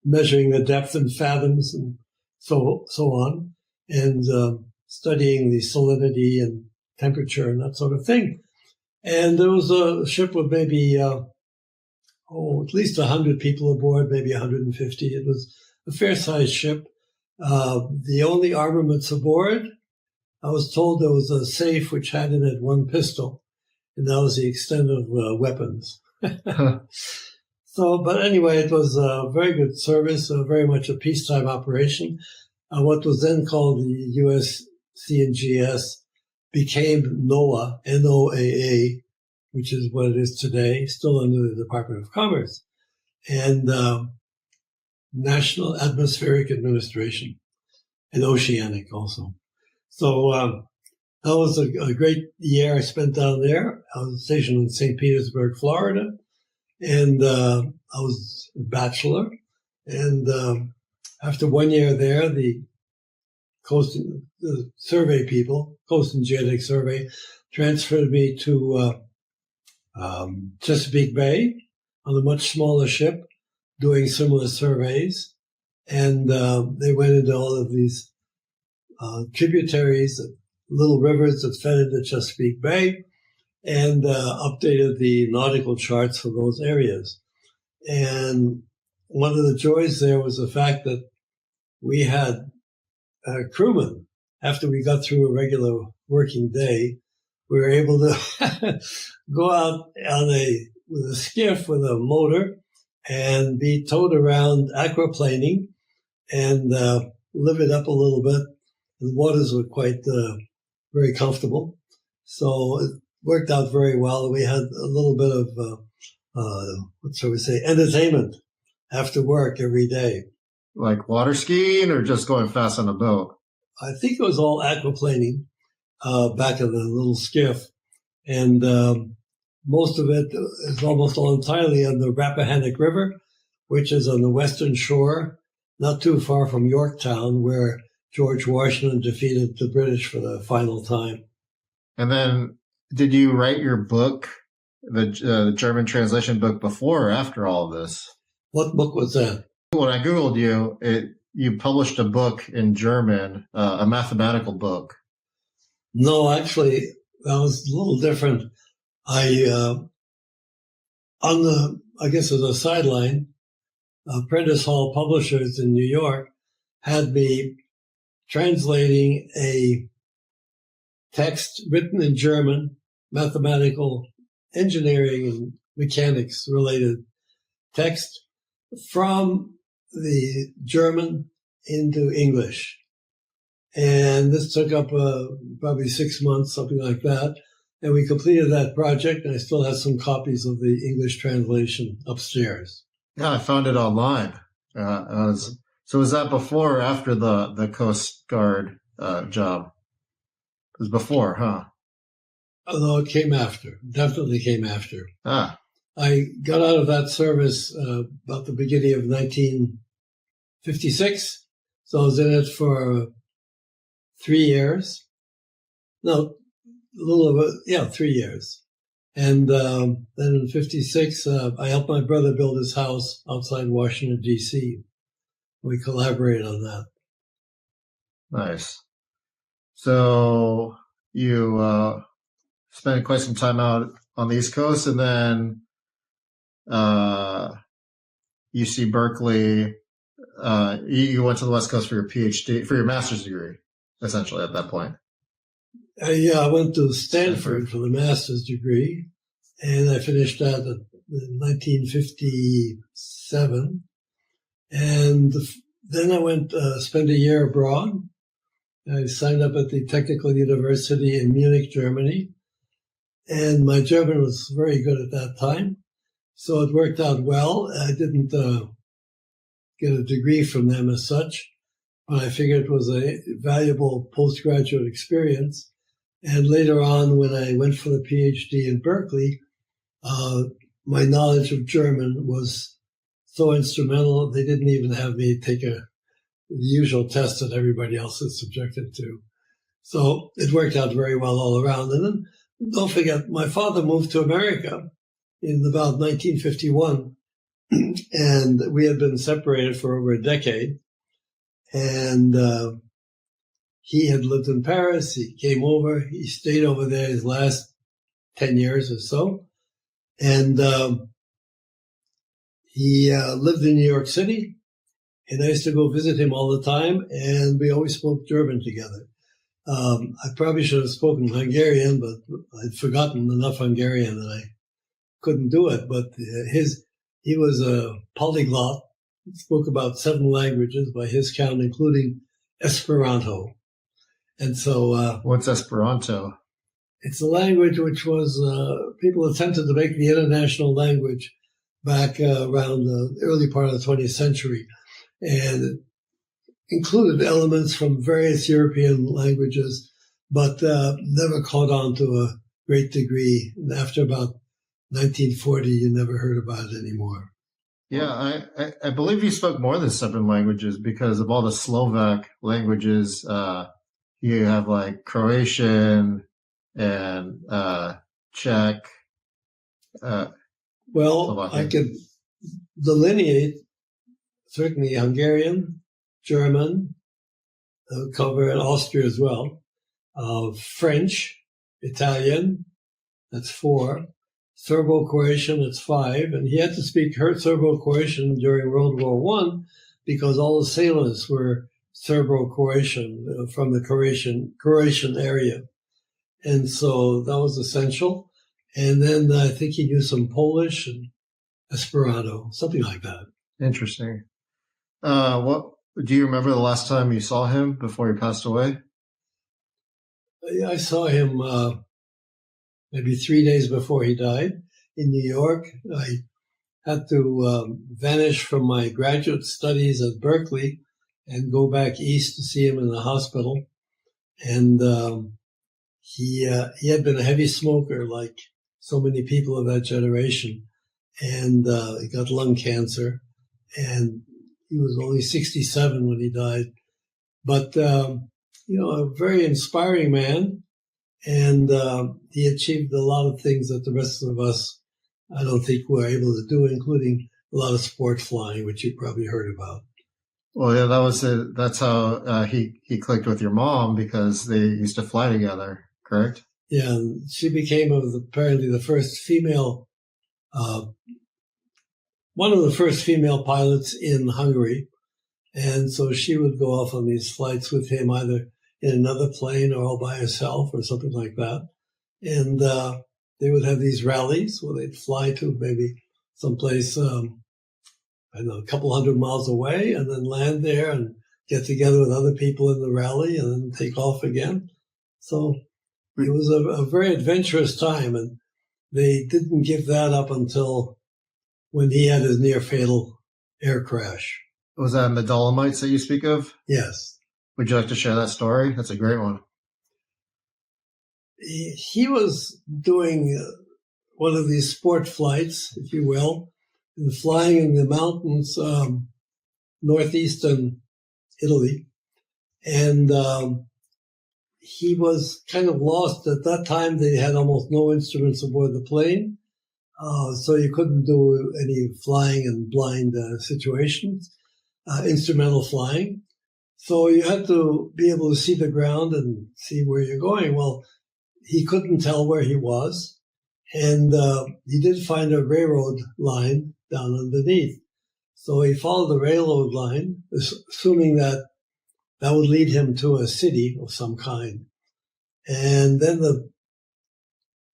measuring the depth in fathoms and so on, and studying the salinity and temperature and that sort of thing. And there was a ship with maybe, at least 100 people aboard, maybe 150. It was a fair-sized ship. The only armaments aboard, I was told there was a safe which had in it one pistol, and that was the extent of weapons. So, but anyway, it was a very good service, very much a peacetime operation. What was then called the U.S. CNGS became NOAA, N-O-A-A, which is what it is today, still under the Department of Commerce, and National Atmospheric Administration, and Oceanic also. So that was a great year I spent down there. I was stationed in St. Petersburg, Florida, and I was a bachelor. And after 1 year there, the survey people, Coast and Geodetic Survey, transferred me to Chesapeake Bay on a much smaller ship doing similar surveys. And they went into all of these tributaries, little rivers that fed into Chesapeake Bay, and updated the nautical charts for those areas. And one of the joys there was the fact that we had crewmen. After we got through a regular working day, we were able to go out with a skiff with a motor and be towed around aquaplaning and live it up a little bit. The waters were quite very comfortable. So it worked out very well. We had a little bit of, what shall we say, entertainment after work every day. Like water skiing or just going fast on a boat? I think it was all aquaplaning back in the little skiff. And most of it is almost all entirely on the Rappahannock River, which is on the western shore, not too far from Yorktown, where George Washington defeated the British for the final time. And then did you write your book, the German translation book, before or after all of this? What book was that? When I Googled you, you published a book in German, a mathematical book. No, actually, that was a little different. I guess as a sideline, Prentice Hall Publishers in New York had me translating a text written in German, mathematical engineering and mechanics related text, from the German into English. And this took up probably 6 months, something like that. And we completed that project, and I still have some copies of the English translation upstairs. Yeah, I found it online. So was that before or after the Coast Guard job? It was before, huh? Although it came after, definitely came after. Ah. I got out of that service about the beginning of 1956. So I was in it for 3 years. No, a little over, 3 years. And then in 56, I helped my brother build his house outside Washington, D.C. We collaborated on that. Nice. So you spent quite some time out on the East Coast, and then UC Berkeley, you went to the West Coast for your PhD, for your master's degree, essentially, at that point. I went to Stanford for the master's degree, and I finished that in 1957. And then I went spent a year abroad. I signed up at the Technical University in Munich, Germany. And my German was very good at that time. So it worked out well. I didn't get a degree from them as such, but I figured it was a valuable postgraduate experience. And later on, when I went for the PhD in Berkeley, my knowledge of German was so instrumental, they didn't even have me take the usual test that everybody else is subjected to. So it worked out very well all around. And then don't forget, my father moved to America in about 1951, and we had been separated for over a decade. And he had lived in Paris. He came over. He stayed over there his last 10 years or so. And he lived in New York City. And I used to go visit him all the time. And we always spoke German together. I probably should have spoken Hungarian, but I'd forgotten enough Hungarian that I couldn't do it. But he was a polyglot. He spoke about 7 languages by his count, including Esperanto. And so... What's Esperanto? It's a language which was... people attempted to make the international language back around the early part of the 20th century. And it included elements from various European languages, but never caught on to a great degree. And after about 1940, you never heard about it anymore. Yeah, I believe you spoke more than 7 languages because of all the Slovak languages. You have like Croatian and Czech. Well, I could delineate certainly Hungarian, German, cover Austria as well, French, Italian, that's 4. Serbo-Croatian, it's 5, and he had to speak Serbo-Croatian during World War I because all the sailors were Serbo-Croatian from the Croatian area. And so that was essential. And then I think he knew some Polish and Esperanto, something like that. Interesting. What do you remember the last time you saw him before he passed away? I saw him maybe 3 days before he died in New York. I had to vanish from my graduate studies at Berkeley and go back east to see him in the hospital. And he had been a heavy smoker, like so many people of that generation. And he got lung cancer. And he was only 67 when he died. But, a very inspiring man. And he achieved a lot of things that the rest of us, I don't think, were able to do, including a lot of sport flying, which you probably heard about. Well, yeah, that's how he clicked with your mom because they used to fly together, correct? Yeah, and she became apparently the first female, one of the first female pilots in Hungary. And so she would go off on these flights with him, either in another plane or all by herself or something like that. And they would have these rallies where they'd fly to maybe someplace, a couple 100 miles away and then land there and get together with other people in the rally and then take off again. So it was a very adventurous time. And they didn't give that up until when he had his near-fatal air crash. Was that in the Dolomites that you speak of? Yes. Would you like to share that story? That's a great one. He was doing one of these sport flights, if you will, and flying in the mountains, northeastern Italy. And he was kind of lost. At that time, they had almost no instruments aboard the plane. So you couldn't do any flying in blind situations, instrumental flying. So you had to be able to see the ground and see where you're going. Well, he couldn't tell where he was. And he did find a railroad line down underneath. So he followed the railroad line, assuming that would lead him to a city of some kind. And then the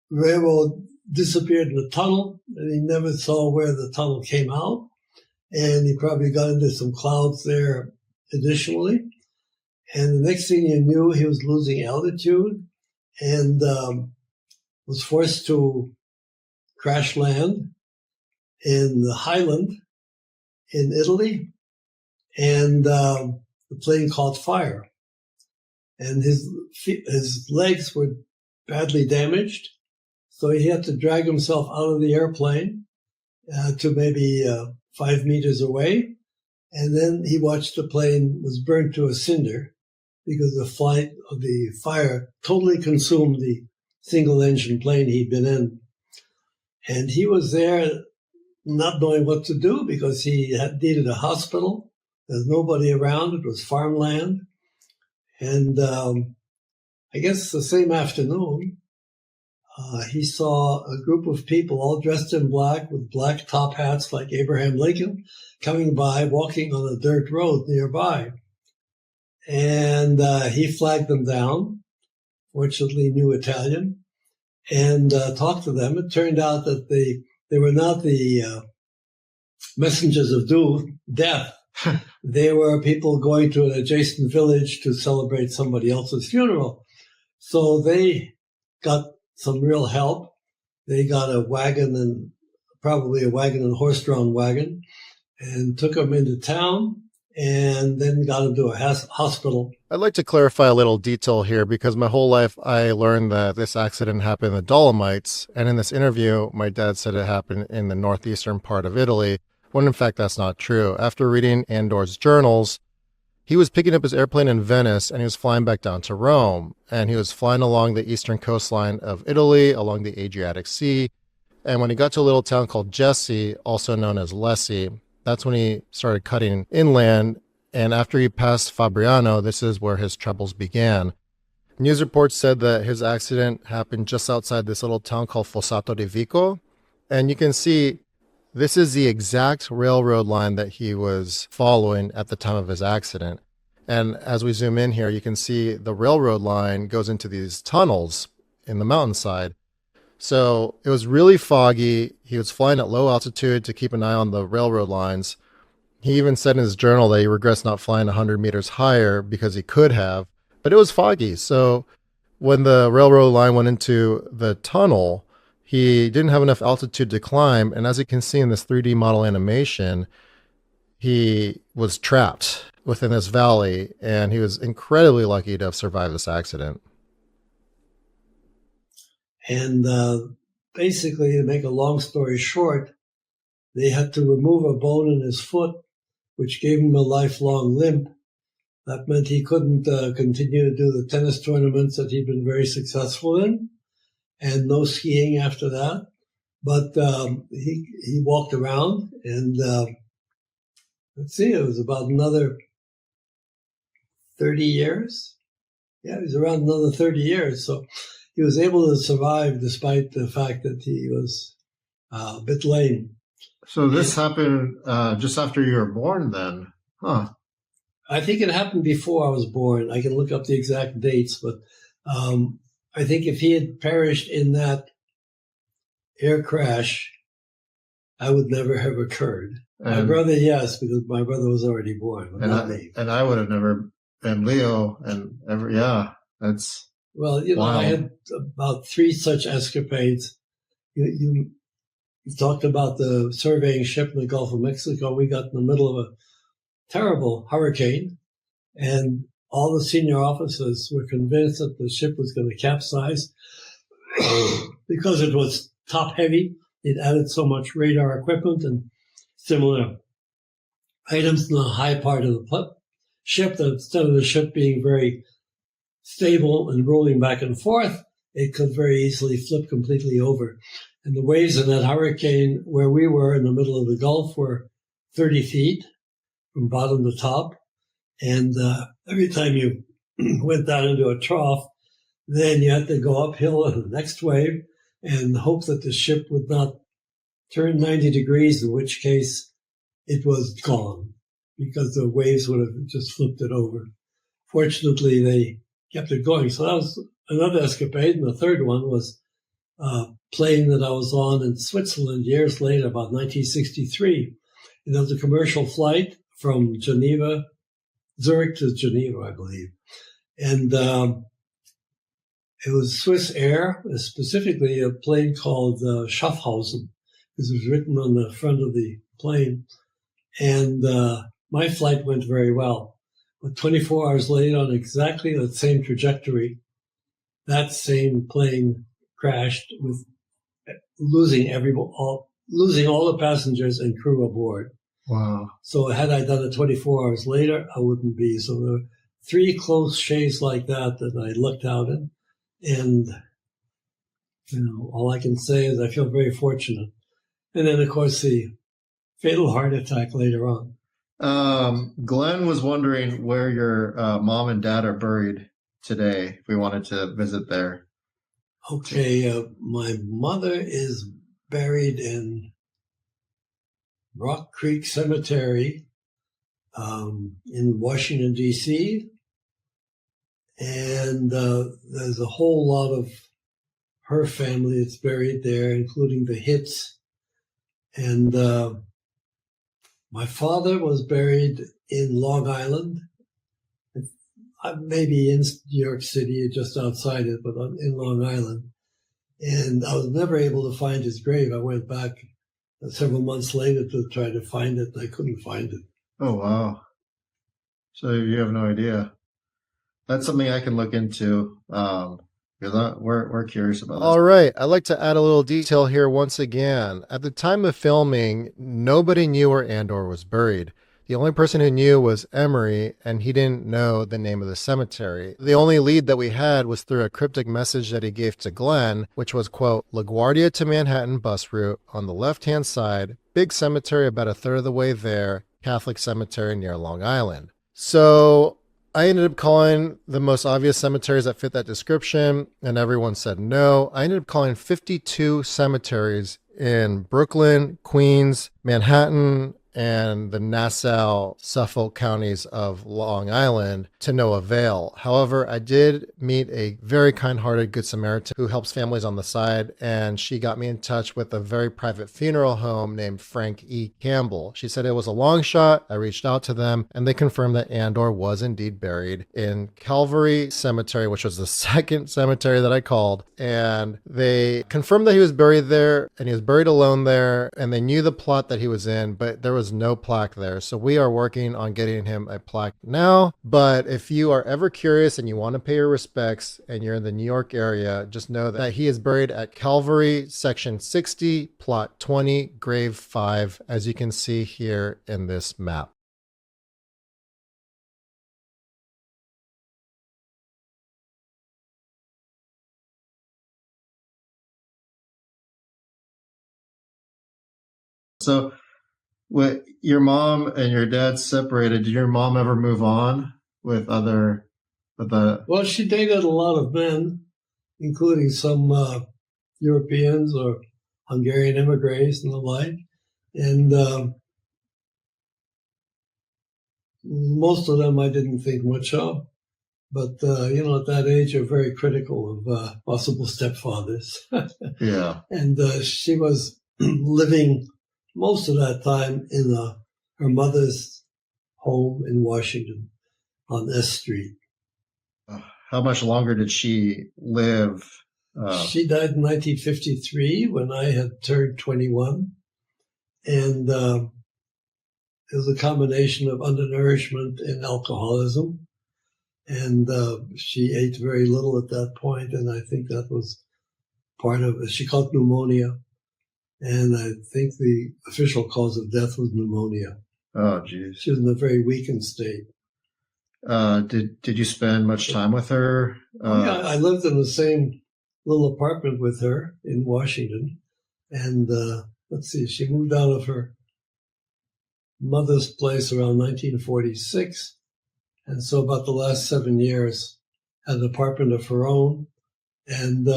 railroad disappeared in the tunnel, and he never saw where the tunnel came out. And he probably got into some clouds there additionally. And the next thing you knew, he was losing altitude and was forced to crash land in the Highland in Italy. And the plane caught fire. And his legs were badly damaged. So he had to drag himself out of the airplane to maybe 5 meters away. And then he watched the plane was burnt to a cinder because the fire totally consumed the single-engine plane he'd been in. And he was there not knowing what to do because he needed a hospital. There's nobody around. It was farmland. And I guess the same afternoon, he saw a group of people all dressed in black with black top hats like Abraham Lincoln coming by, walking on a dirt road nearby. And he flagged them down, fortunately knew Italian, and talked to them. It turned out that they were not the messengers of death. They were people going to an adjacent village to celebrate somebody else's funeral. So they got some real help. They got a wagon and probably a wagon and horse-drawn wagon and took them into town and then got them to a hospital. I'd like to clarify a little detail here because my whole life I learned that this accident happened in the Dolomites. And in this interview, my dad said it happened in the northeastern part of Italy, when in fact that's not true. After reading Andor's journals, he was picking up his airplane in Venice and he was flying back down to Rome. And he was flying along the eastern coastline of Italy, along the Adriatic Sea. And when he got to a little town called Jesse, also known as Lecce, that's when he started cutting inland. And after he passed Fabriano, this is where his troubles began. News reports said that his accident happened just outside this little town called Fossato di Vico. And you can see this is the exact railroad line that he was following at the time of his accident. And as we zoom in here, you can see the railroad line goes into these tunnels in the mountainside. So it was really foggy. He was flying at low altitude to keep an eye on the railroad lines. He even said in his journal that he regrets not flying 100 meters higher because he could have, but it was foggy. So when the railroad line went into the tunnel, he didn't have enough altitude to climb. And as you can see in this 3D model animation, he was trapped within this valley, and he was incredibly lucky to have survived this accident. And basically, to make a long story short, they had to remove a bone in his foot, which gave him a lifelong limp. That meant he couldn't continue to do the tennis tournaments that he'd been very successful in, and no skiing after that. But he walked around, and let's see, it was about another 30 years. Yeah, it was around another 30 years. So he was able to survive despite the fact that he was a bit lame. So this happened just after you were born then, huh? I think it happened before I was born. I can look up the exact dates, but I think if he had perished in that air crash, I would never have occurred. My brother, yes, because my brother was already born, but not me. And I would have never, and Leo, and that's... Well, I had about 3 such escapades. You talked about the surveying ship in the Gulf of Mexico. We got in the middle of a terrible hurricane, and all the senior officers were convinced that the ship was going to capsize because it was top heavy. It added so much radar equipment and similar items in the high part of the ship that instead of the ship being very stable and rolling back and forth, it could very easily flip completely over. And the waves in that hurricane where we were in the middle of the Gulf were 30 feet from bottom to top. And every time you went down into a trough, then you had to go uphill in the next wave and hope that the ship would not turn 90 degrees, in which case it was gone because the waves would have just flipped it over. Fortunately, they kept it going. So that was another escapade. And the third one was a plane that I was on in Switzerland years later, about 1963. And it was a commercial flight from Zurich to Geneva, I believe. And it was Swiss Air, specifically a plane called Schaffhausen, because it was written on the front of the plane. And my flight went very well. But 24 hours later, on exactly the same trajectory, that same plane crashed with losing all the passengers and crew aboard. Wow. So had I done it 24 hours later, I wouldn't be. So the three close shaves like that I looked out at. And, all I can say is I feel very fortunate. And then, of course, the fatal heart attack later on. Glenn was wondering where your mom and dad are buried today, if we wanted to visit there. Okay, my mother is buried in Rock Creek Cemetery in Washington, D.C., and there's a whole lot of her family that's buried there, including the Hitts. And my father was buried in Long Island, maybe in New York City, just outside it, but in Long Island. And I was never able to find his grave. I went back several months later to try to find it. I couldn't find it. Oh, wow. So you have no idea. That's something I can look into. Because we're curious about this. All right. I'd like to add a little detail here once again. At the time of filming, nobody knew where Andor was buried. The only person who knew was Emery, and he didn't know the name of the cemetery. The only lead that we had was through a cryptic message that he gave to Glenn, which was, quote, LaGuardia to Manhattan bus route on the left-hand side, big cemetery about a third of the way there, Catholic cemetery near Long Island. So I ended up calling the most obvious cemeteries that fit that description, and everyone said no. I ended up calling 52 cemeteries in Brooklyn, Queens, Manhattan, and the Nassau, Suffolk counties of Long Island to no avail. However, I did meet a very kind-hearted Good Samaritan who helps families on the side, and she got me in touch with a very private funeral home named Frank E. Campbell. She said it was a long shot. I reached out to them, and they confirmed that Andor was indeed buried in Calvary Cemetery, which was the second cemetery that I called, and they confirmed that he was buried there, and he was buried alone there, and they knew the plot that he was in, but there was no plaque there. So we are working on getting him a plaque now. But if you are ever curious and you want to pay your respects and you're in the New York area, just know that he is buried at Calvary, section 60, plot 20, grave 5, as you can see here in this map. So with your mom and your dad separated, did your mom ever move on with Well, she dated a lot of men, including some Europeans or Hungarian immigrants and the like. And most of them I didn't think much of. But, at that age, you're very critical of possible stepfathers. Yeah. And she was living most of that time in her mother's home in Washington on S Street. How much longer did she live? She died in 1953 when I had turned 21. And it was a combination of undernourishment and alcoholism. And she ate very little at that point, and I think that was part of it. She caught pneumonia. And I think the official cause of death was pneumonia. Oh, geez. She was in a very weakened state. Did you spend much time with her? Yeah, I lived in the same little apartment with her in Washington. And let's see, she moved out of her mother's place around 1946. And so about the last 7 years, had an apartment of her own. And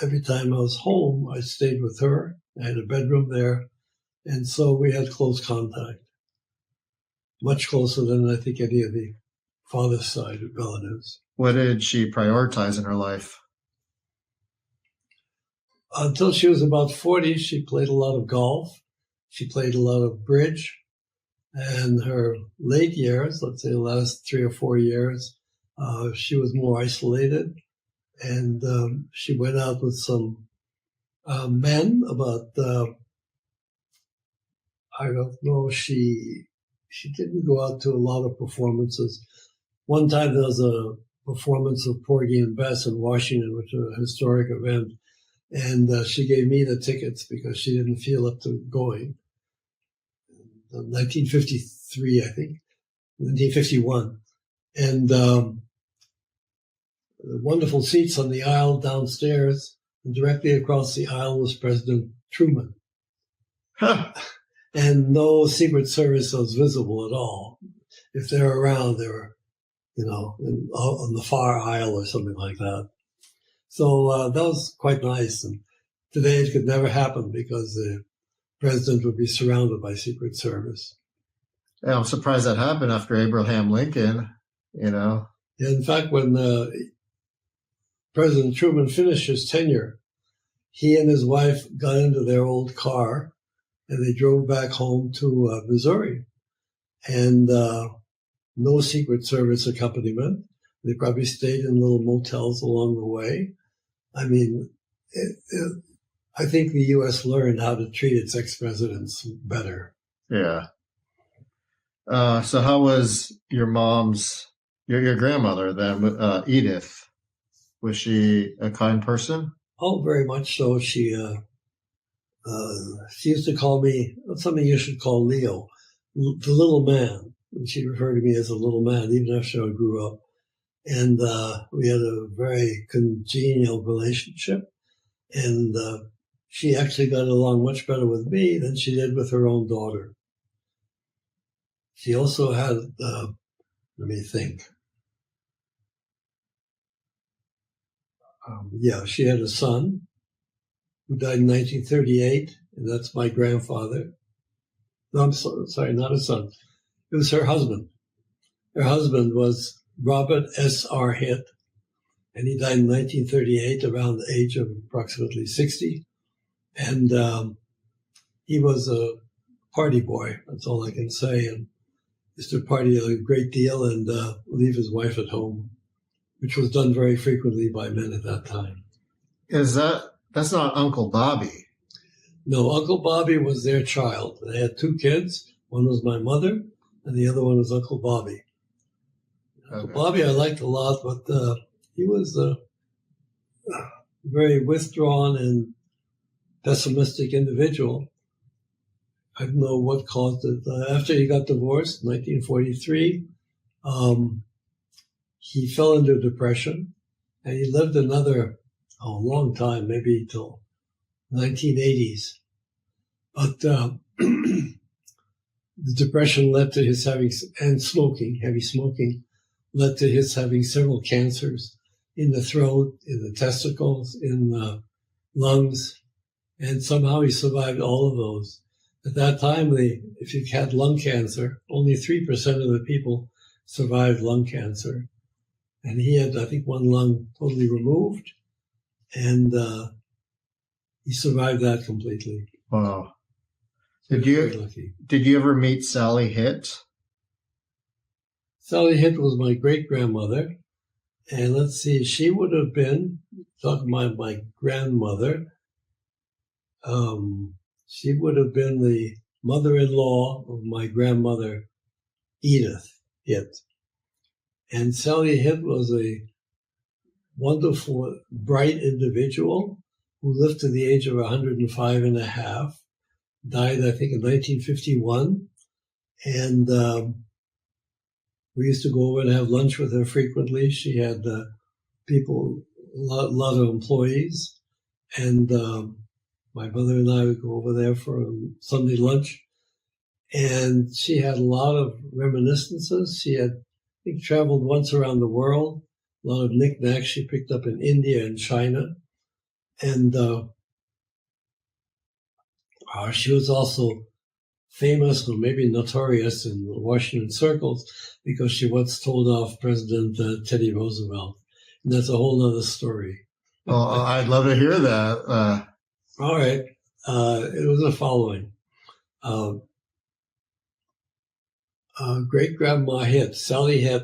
every time I was home, I stayed with her. I had a bedroom there. And so we had close contact, much closer than I think any of the father's side relatives. What did she prioritize in her life? Until she was about 40, she played a lot of golf. She played a lot of bridge. And her late years, let's say the last 3 or 4 years, she was more isolated. And she went out with some men about, I don't know, she didn't go out to a lot of performances. One time there was a performance of Porgy and Bess in Washington, which was a historic event. And she gave me the tickets because she didn't feel up to going. 1953, I think, 1951. And the wonderful seats on the aisle downstairs, and directly across the aisle was President Truman. And no Secret Service was visible at all. If they were around, they were, on the far aisle or something like that. So that was quite nice. And today it could never happen because the president would be surrounded by Secret Service. Yeah, I'm surprised that happened after Abraham Lincoln, In fact, when President Truman finished his tenure, he and his wife got into their old car and they drove back home to Missouri. And no Secret Service accompaniment. They probably stayed in little motels along the way. I mean, I think the U.S. learned how to treat its ex-presidents better. Yeah. So how was your grandmother then, Edith? Was she a kind person? Oh, very much so. She used to call me something you should call Leo, the little man. And she referred to me as a little man, even after I grew up. And we had a very congenial relationship. And she actually got along much better with me than she did with her own daughter. She also had, let me think. She had a son who died in 1938, and that's my grandfather. No, I'm sorry, not a son. It was her husband. Her husband was Robert S.R. Hitt, and he died in 1938 around the age of approximately 60. And he was a party boy, that's all I can say, and used to party a great deal and leave his wife at home, which was done very frequently by men at that time. That's not Uncle Bobby? No, Uncle Bobby was their child. They had two kids. One was my mother, and the other one was Uncle Bobby. Okay. Uncle Bobby I liked a lot, but he was a very withdrawn and pessimistic individual. I don't know what caused it. After he got divorced in 1943, he fell into depression, and he lived another long time, maybe till 1980s. But the depression led to his having, and smoking, heavy smoking, led to his having several cancers in the throat, in the testicles, in the lungs, and somehow he survived all of those. At that time, if you had lung cancer, only 3% of the people survived lung cancer. And he had, I think, one lung totally removed, and he survived that completely. Wow. Did you ever meet Sally Hitt? Sally Hitt was my great-grandmother. And let's see, she would have been, talking about my grandmother, she would have been the mother-in-law of my grandmother, Edith Hitt. And Sally Hitt was a wonderful, bright individual who lived to the age of 105 and a half, died, I think, in 1951. And we used to go over and have lunch with her frequently. She had people, a lot of employees. And my mother and I would go over there for a Sunday lunch. And she had a lot of reminiscences. She had, I think, traveled once around the world. A lot of knickknacks she picked up in India and China. And she was also famous, or maybe notorious, in Washington circles because she once told off President Teddy Roosevelt. And that's a whole other story. Oh, I'd love to hear that. All right. It was the following. Great-grandma Hitt, Sally Hitt,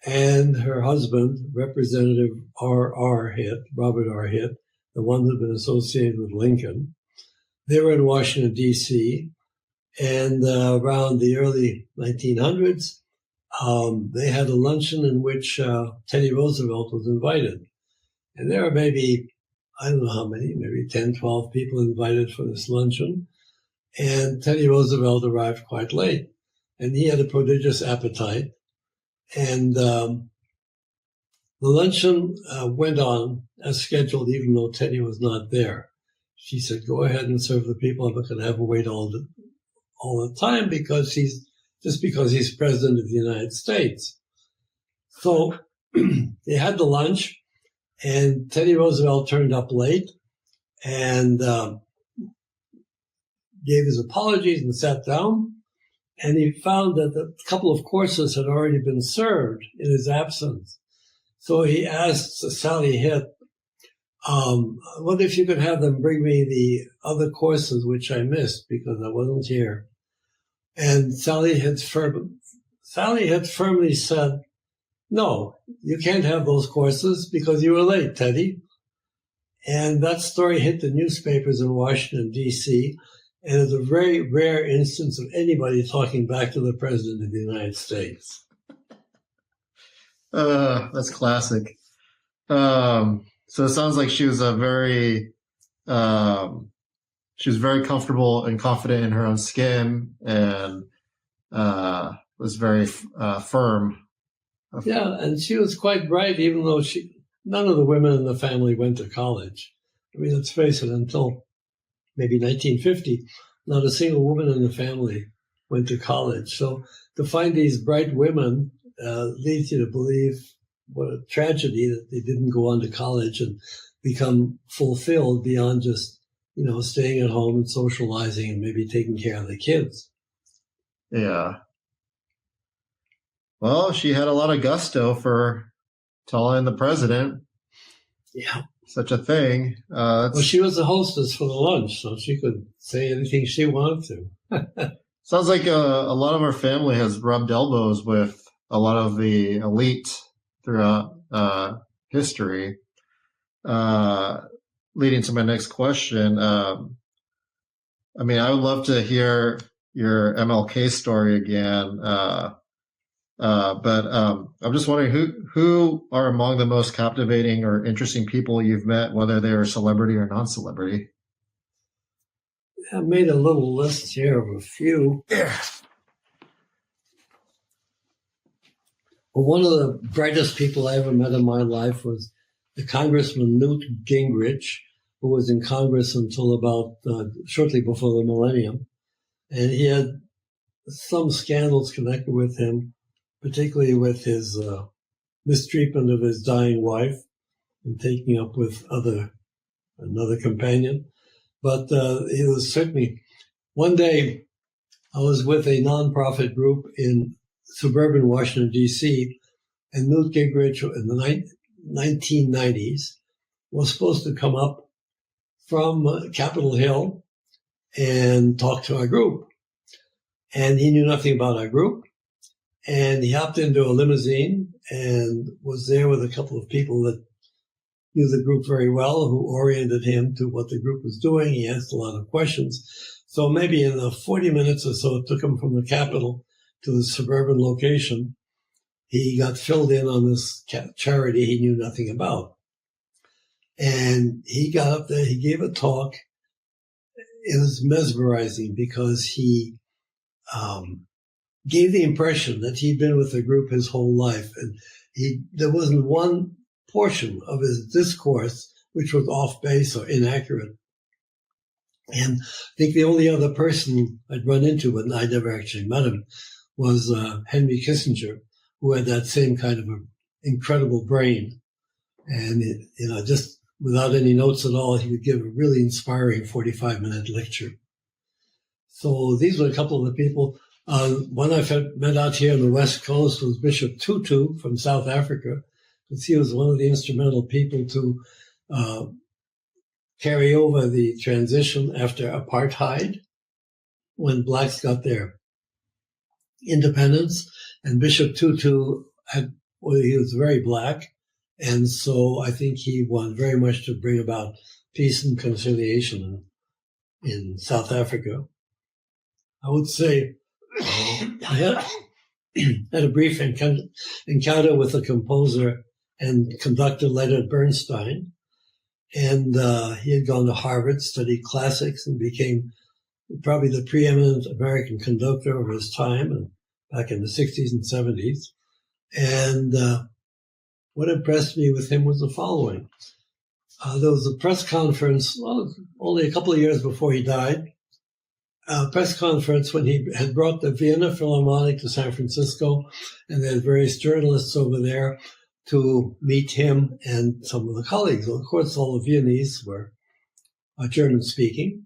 and her husband, Representative R.R. Hitt, Robert R. Hitt, the one who had been associated with Lincoln. They were in Washington, D.C., and around the early 1900s, they had a luncheon in which Teddy Roosevelt was invited. And there were maybe, I don't know how many, maybe 10, 12 people invited for this luncheon. And Teddy Roosevelt arrived quite late. And he had a prodigious appetite. And the luncheon went on as scheduled, even though Teddy was not there. She said, "Go ahead and serve the people. I'm not going to have a wait all the time because he's president of the United States." So they had the lunch, and Teddy Roosevelt turned up late and gave his apologies and sat down. And he found that a couple of courses had already been served in his absence. So he asked Sally Hitt, "What if you could have them bring me the other courses which I missed because I wasn't here?" And Sally Hitt firmly said, "No, you can't have those courses because you were late, Teddy." And that story hit the newspapers in Washington, D.C., and it's a very rare instance of anybody talking back to the President of the United States. That's classic. So it sounds like she was very comfortable and confident in her own skin, and was very firm. Yeah, and she was quite bright, even though none of the women in the family went to college. I mean, let's face it, until maybe 1950, not a single woman in the family went to college. So to find these bright women leads you to believe what a tragedy that they didn't go on to college and become fulfilled beyond just, staying at home and socializing and maybe taking care of the kids. Yeah. Well, she had a lot of gusto for telling the president. Yeah. Such a thing. Well, she was the hostess for the lunch, so she could say anything she wanted to. Sounds like a lot of our family has rubbed elbows with a lot of the elite throughout history. Leading to my next question. I would love to hear your MLK story again. But I'm just wondering who are among the most captivating or interesting people you've met, whether they're a celebrity or non-celebrity. I made a little list here of a few. Well, one of the brightest people I ever met in my life was the Congressman Newt Gingrich, who was in Congress until about shortly before the millennium. And he had some scandals connected with him, particularly with his mistreatment of his dying wife and taking up with another companion. But he was certainly, one day I was with a nonprofit group in suburban Washington, D.C., and Newt Gingrich in the 1990s was supposed to come up from Capitol Hill and talk to our group. And he knew nothing about our group. And he hopped into a limousine and was there with a couple of people that knew the group very well, who oriented him to what the group was doing. He asked a lot of questions. So maybe in the 40 minutes or so it took him from the Capitol to the suburban location, he got filled in on this charity he knew nothing about. And he got up there, he gave a talk. It was mesmerizing because he gave the impression that he'd been with the group his whole life. And there wasn't one portion of his discourse which was off base or inaccurate. And I think the only other person I'd run into, but I never actually met him, was Henry Kissinger, who had that same kind of an incredible brain. And, just without any notes at all, he would give a really inspiring 45-minute lecture. So these were a couple of the people. One I met out here on the West Coast was Bishop Tutu from South Africa, because he was one of the instrumental people to carry over the transition after apartheid, when blacks got their independence. And Bishop Tutu he was very black, and so I think he wanted very much to bring about peace and conciliation in South Africa. I would say I had a brief encounter with the composer and conductor Leonard Bernstein, and he had gone to Harvard, studied classics, and became probably the preeminent American conductor of his time, and back in the 60s and 70s. And what impressed me with him was the following. There was a press conference, only a couple of years before he died, a press conference when he had brought the Vienna Philharmonic to San Francisco, and there had various journalists over there to meet him and some of the colleagues. Well, of course, all the Viennese were German-speaking.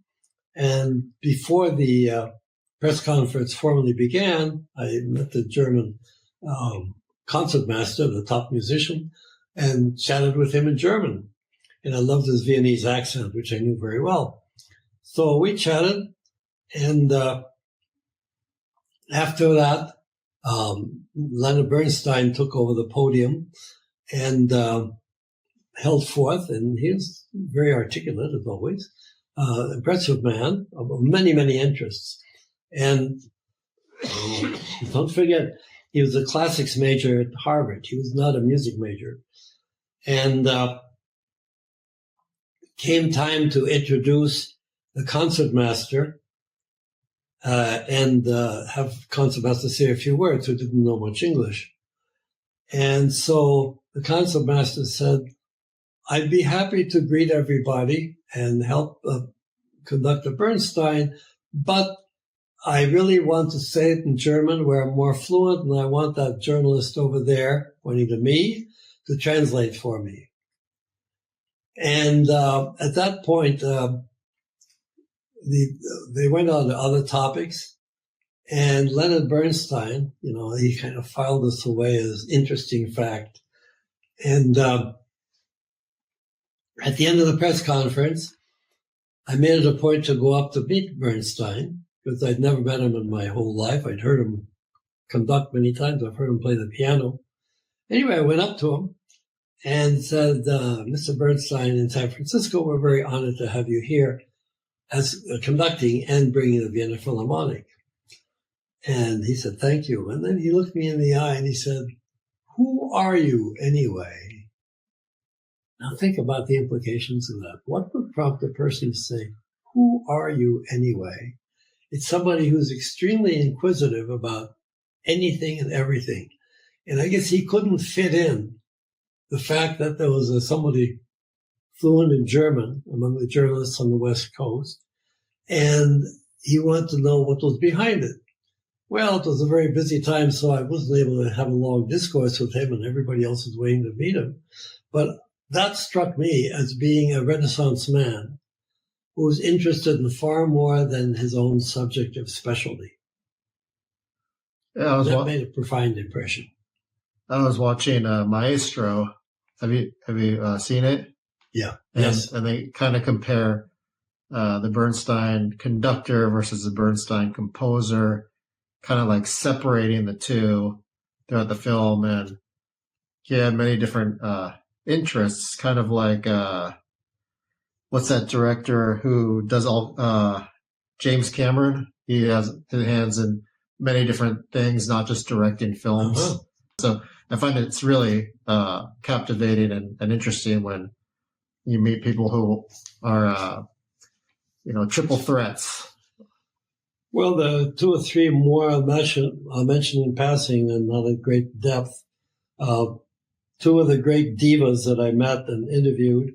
And before the press conference formally began, I met the German concertmaster, the top musician, and chatted with him in German. And I loved his Viennese accent, which I knew very well. So we chatted, and after that, Leonard Bernstein took over the podium and held forth, and he was very articulate, as always, impressive man of many, many interests. And don't forget, he was a classics major at Harvard. He was not a music major. And came time to introduce the concertmaster and have concertmaster say a few words who didn't know much English. And so the concertmaster said, I'd be happy to greet everybody and help conductor Bernstein, but I really want to say it in German where I'm more fluent, and I want that journalist over there, pointing to me, to translate for me. And at that point, they went on to other topics, and Leonard Bernstein, he kind of filed this away as interesting fact. And at the end of the press conference, I made it a point to go up to meet Bernstein, because I'd never met him in my whole life. I'd heard him conduct many times. I've heard him play the piano. Anyway, I went up to him and said, Mr. Bernstein in San Francisco, we're very honored to have you here as conducting and bringing the Vienna Philharmonic. And he said, thank you. And then he looked me in the eye and he said, who are you anyway? Now think about the implications of that. What would prompt a person to say, who are you anyway? It's somebody who's extremely inquisitive about anything and everything. And I guess he couldn't fit in the fact that there was somebody fluent in German among the journalists on the West Coast, and he wanted to know what was behind it. Well, it was a very busy time, so I wasn't able to have a long discourse with him, and everybody else was waiting to meet him. But that struck me as being a Renaissance man who was interested in far more than his own subject of specialty. Yeah, that made a profound impression. I was watching Maestro. Have you seen it? Yeah. Yes. And they kind of compare the Bernstein conductor versus the Bernstein composer, kind of like separating the two throughout the film. And he had many different interests, kind of like what's that director who does all James Cameron? He has his hands in many different things, not just directing films. Uh-huh. So I find it's really captivating and interesting when you meet people who are, triple threats. Well, the two or three more I'll mention in passing and not at great depth. Two of the great divas that I met and interviewed.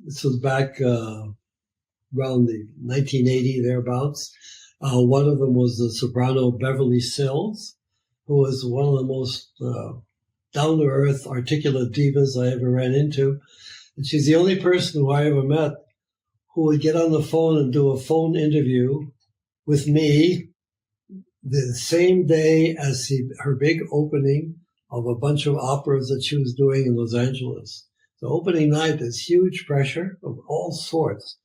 This was back around the 1980 thereabouts. One of them was the soprano Beverly Sills, who was one of the most down-to-earth, articulate divas I ever ran into. And she's the only person who I ever met who would get on the phone and do a phone interview with me the same day as her big opening of a bunch of operas that she was doing in Los Angeles. The opening night is huge pressure of all sorts.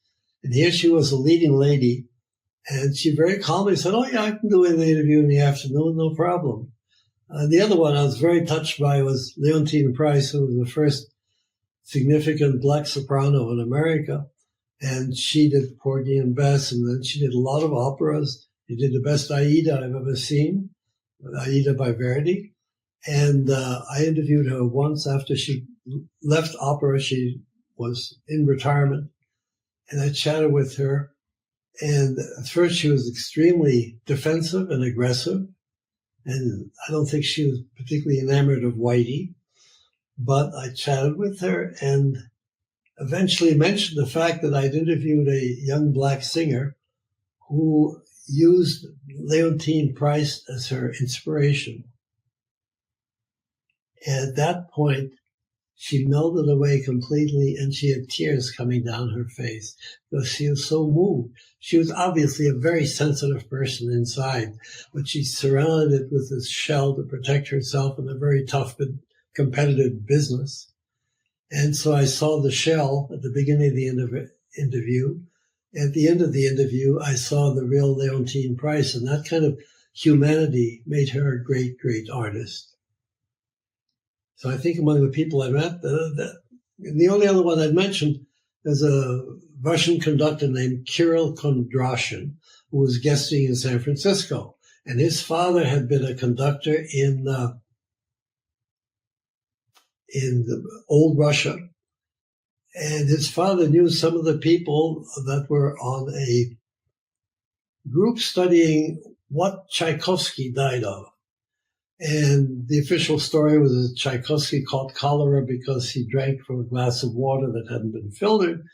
And here she was a leading lady, and she very calmly said, oh, yeah, I can do an interview in the afternoon, no problem. The other one I was very touched by was Leontine Price, who was the first significant black soprano in America. And she did Porgy and Bess, and then she did a lot of operas. She did the best Aida I've ever seen, Aida by Verdi. And I interviewed her once after she left opera. She was in retirement, and I chatted with her. And at first she was extremely defensive and aggressive. And I don't think she was particularly enamored of Whitey, but I chatted with her and eventually mentioned the fact that I'd interviewed a young black singer who used Leontine Price as her inspiration. And at that point, she melted away completely and she had tears coming down her face because she was so moved. She was obviously a very sensitive person inside, but she surrounded it with this shell to protect herself in a very tough but competitive business. And so I saw the shell at the beginning of the interview. At the end of the interview, I saw the real Leontine Price, and that kind of humanity made her a great, great artist. So I think among the people I met, the only other one I'd mentioned is a Russian conductor named Kirill Kondrashin, who was guesting in San Francisco. And his father had been a conductor in old Russia. And his father knew some of the people that were on a group studying what Tchaikovsky died of. And the official story was that Tchaikovsky caught cholera because he drank from a glass of water that hadn't been filtered.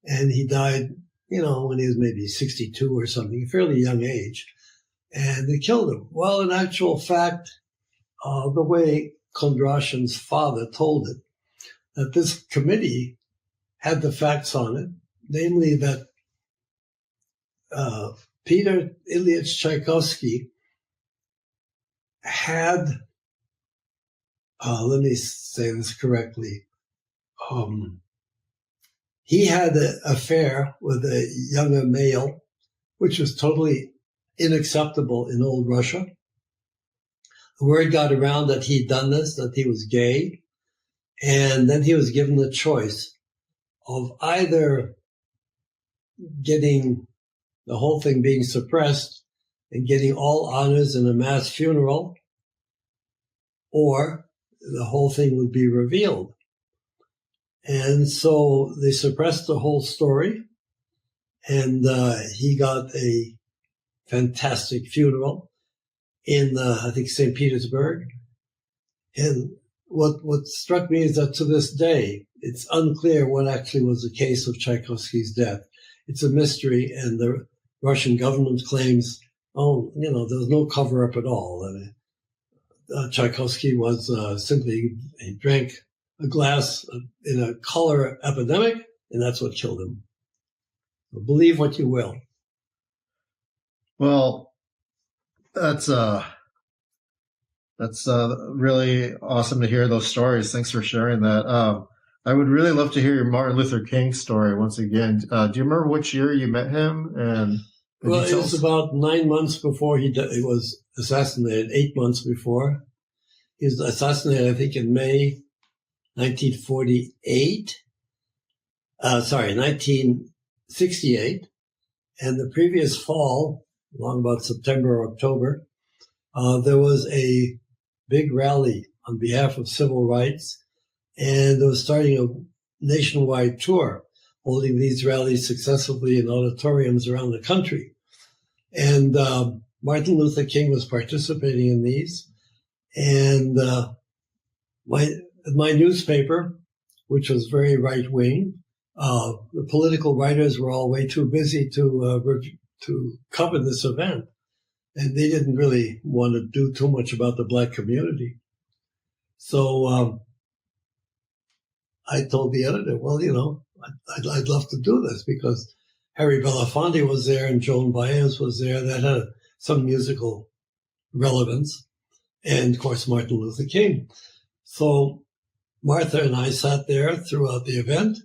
And he died, when he was maybe 62 or something, a fairly young age. And they killed him. Well, in actual fact, the way Kondrashin's father told it, that this committee had the facts on it, namely that Peter Ilyich Tchaikovsky had, let me say this correctly, he had an affair with a younger male, which was totally unacceptable in old Russia. The word got around that he'd done this, that he was gay, and then he was given the choice of either getting the whole thing being suppressed and getting all honors in a mass funeral, or the whole thing would be revealed. And so they suppressed the whole story, and he got a fantastic funeral in, I think, St. Petersburg. And what struck me is that to this day, it's unclear what actually was the case of Tchaikovsky's death. It's a mystery, and the Russian government claims, there was no cover-up at all. Tchaikovsky was simply, he drank a glass in a cholera epidemic, and that's what killed him. So believe what you will. Well, that's really awesome to hear those stories. Thanks for sharing that. I would really love to hear your Martin Luther King story once again. Do you remember which year you met him? And well, it was about 9 months before he was assassinated, 8 months before. He was assassinated, I think, in May 1968. 1968. And the previous fall, along about September or October, there was a big rally on behalf of civil rights, and they were starting a nationwide tour, holding these rallies successively in auditoriums around the country. And Martin Luther King was participating in these. And my newspaper, which was very right-wing, the political writers were all way too busy to cover this event. And they didn't really want to do too much about the Black community. So I told the editor, well, I'd love to do this because Harry Belafonte was there and Joan Baez was there. That had some musical relevance. And, of course, Martin Luther King. So Martha and I sat there throughout the event,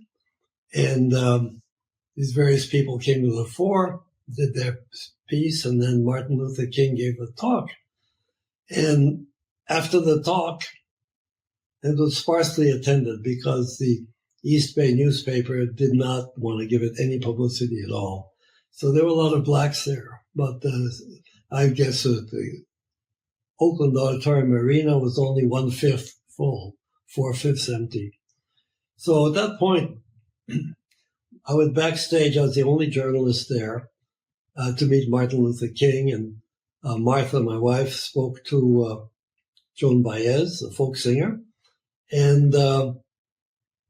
and these various people came to the fore, did their piece, and then Martin Luther King gave a talk. And after the talk, it was sparsely attended because the East Bay newspaper did not want to give it any publicity at all. So there were a lot of blacks there. But I guess the Oakland Auditorium Arena was only 1/5 full, 4/5 empty. So at that point, I went backstage. I was the only journalist there to meet Martin Luther King, and Martha, my wife, spoke to Joan Baez, a folk singer, and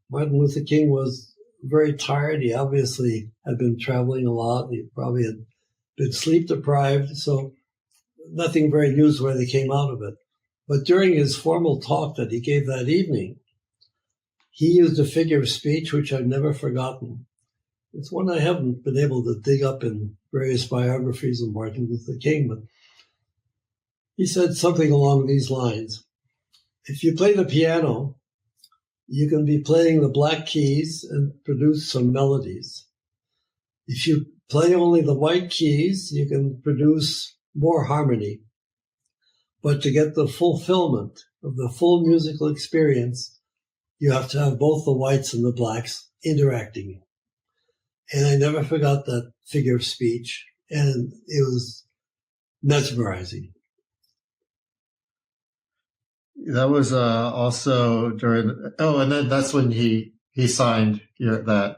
Martin Luther King was very tired. He obviously had been traveling a lot. He probably had been sleep deprived, so nothing very newsworthy came out of it. But during his formal talk that he gave that evening, he used a figure of speech which I've never forgotten. It's one I haven't been able to dig up in various biographies of Martin Luther King, but he said something along these lines. If you play the piano, you can be playing the black keys and produce some melodies. If you play only the white keys, you can produce more harmony. But to get the fulfillment of the full musical experience, you have to have both the whites and the blacks interacting. And I never forgot that figure of speech, and it was mesmerizing. That was also during. And then that's when he signed that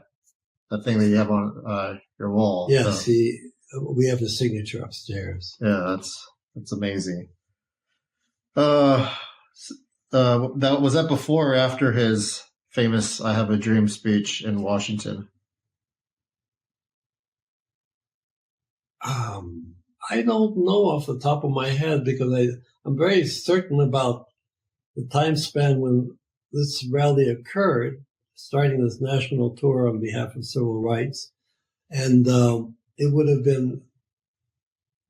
thing that you have on your wall. Yes, so. We have his signature upstairs. Yeah, that's amazing. That was that before or after his famous "I Have a Dream" speech in Washington? I don't know off the top of my head because I'm very certain about the time span when this rally occurred, starting this national tour on behalf of civil rights. And it would have been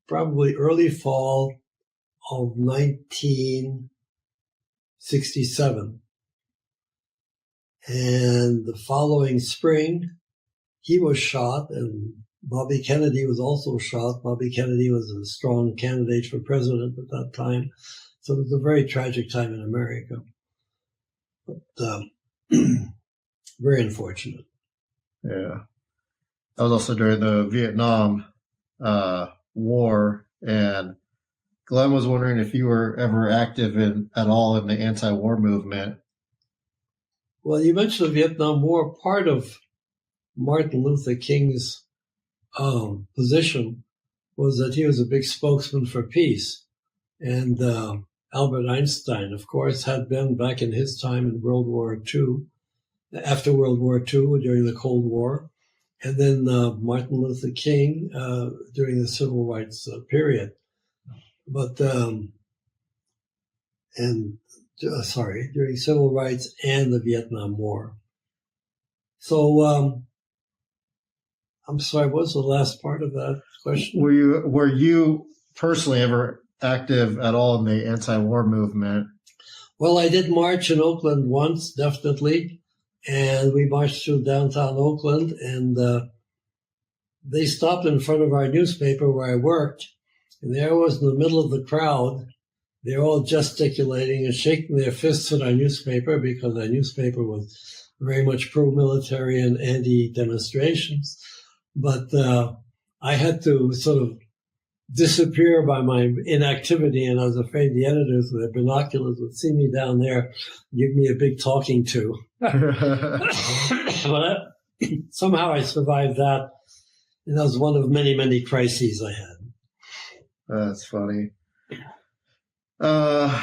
probably early fall of 1967. And the following spring, he was shot, and Bobby Kennedy was also shot. Bobby Kennedy was a strong candidate for president at that time. So it was a very tragic time in America. But very unfortunate. Yeah. That was also during the Vietnam War. And Glenn was wondering if you were ever active at all in the anti-war movement. Well, you mentioned the Vietnam War. Part of Martin Luther King's position was that he was a big spokesman for peace. And Albert Einstein, of course, had been back in his time in World War II, after World War II, during the Cold War, and then Martin Luther King during the civil rights period. But, during civil rights and the Vietnam War. So, I'm sorry, what was the last part of that question? Were you personally ever active at all in the anti-war movement? Well, I did march in Oakland once, definitely. And we marched through downtown Oakland, and they stopped in front of our newspaper where I worked. And there I was in the middle of the crowd. They're all gesticulating and shaking their fists at our newspaper because our newspaper was very much pro-military and anti-demonstrations. But I had to sort of disappear by my inactivity, and I was afraid the editors with their binoculars would see me down there and give me a big talking to. But somehow I survived that, and that was one of many, many crises I had. That's funny. Yeah,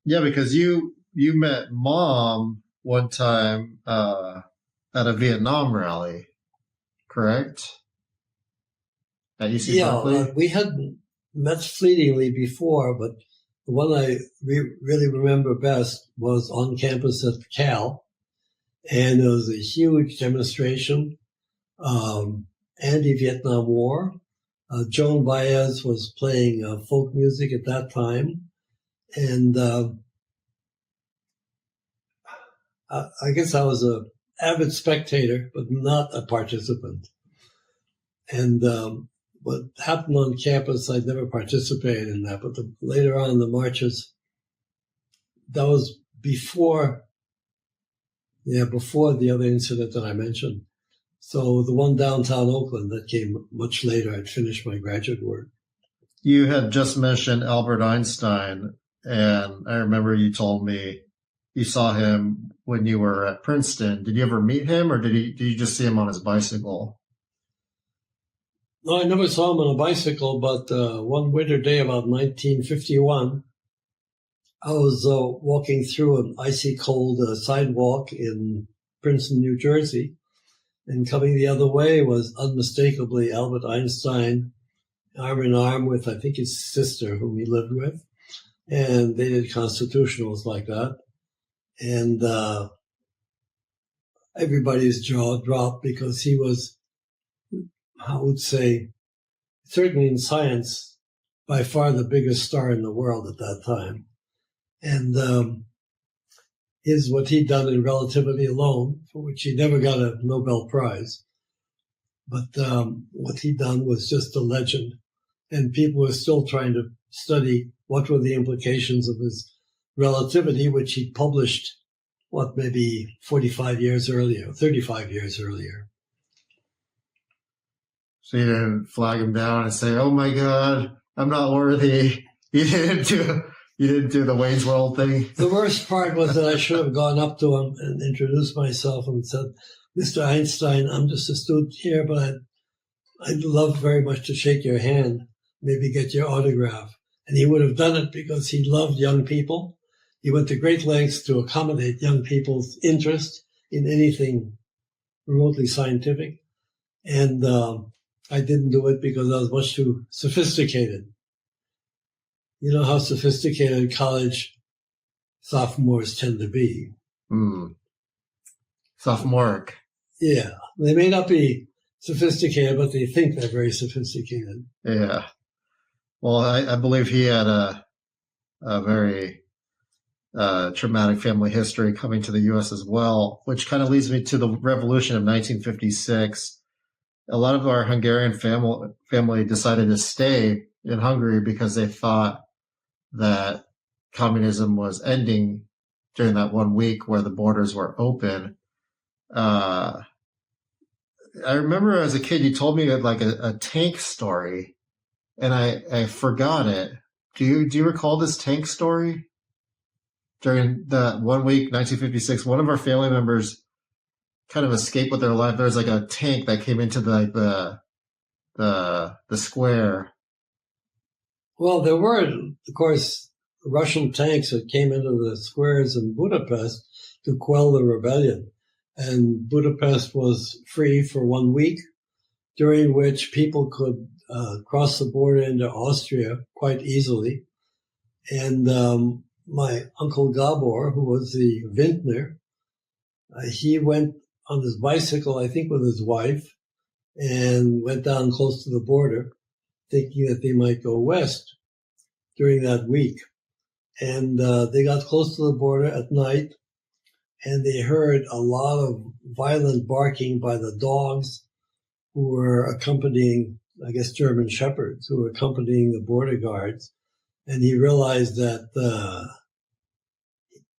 because you met Mom one time at a Vietnam rally, correct? At UC Berkeley? We had met fleetingly before, but the one I really remember best was on campus at Cal, and it was a huge demonstration, anti-Vietnam War. Joan Baez was playing folk music at that time, and I guess I was an avid spectator, but not a participant. And what happened on campus, I'd never participated in that, but later on in the marches, that was before the other incident that I mentioned. So the one downtown Oakland that came much later, I'd finished my graduate work. You had just mentioned Albert Einstein, and I remember you told me you saw him when you were at Princeton. Did you ever meet him, or did you just see him on his bicycle? No, I never saw him on a bicycle, but one winter day about 1951, I was walking through an icy cold sidewalk in Princeton, New Jersey, and coming the other way was unmistakably Albert Einstein, arm in arm with, I think, his sister, whom he lived with, and they did constitutionals like that, and everybody's jaw dropped because he was, I would say, certainly in science, by far the biggest star in the world at that time. And what he'd done in relativity alone, for which he never got a Nobel Prize. But what he'd done was just a legend. And people were still trying to study what were the implications of his relativity, which he published, maybe 45 years earlier, 35 years earlier. So you didn't flag him down and say, "Oh my God, I'm not worthy." You didn't do the Wayne's World thing. The worst part was that I should have gone up to him and introduced myself and said, "Mr. Einstein, I'm just a student here, but I'd love very much to shake your hand, maybe get your autograph." And he would have done it because he loved young people. He went to great lengths to accommodate young people's interest in anything remotely scientific. And I didn't do it because I was much too sophisticated. You know how sophisticated college sophomores tend to be. Sophomoric. Yeah. They may not be sophisticated, but they think they're very sophisticated. Yeah. Well, I believe he had a very traumatic family history coming to the U.S. as well, which kind of leads me to the revolution of 1956. A lot of our Hungarian family decided to stay in Hungary because they thought that communism was ending during that 1 week where the borders were open. I remember as a kid, you told me like a tank story, and I forgot it. Do you recall this tank story? During the 1 week, 1956, one of our family members kind of escaped with their life. There was like a tank that came into the square. Well, there were, of course, Russian tanks that came into the squares in Budapest to quell the rebellion. And Budapest was free for 1 week, during which people could cross the border into Austria quite easily. And my uncle Gábor, who was the vintner, he went on his bicycle, I think with his wife, and went down close to the border, thinking that they might go west during that week. And they got close to the border at night, and they heard a lot of violent barking by the dogs who were accompanying, I guess, German shepherds who were accompanying the border guards. And he realized that,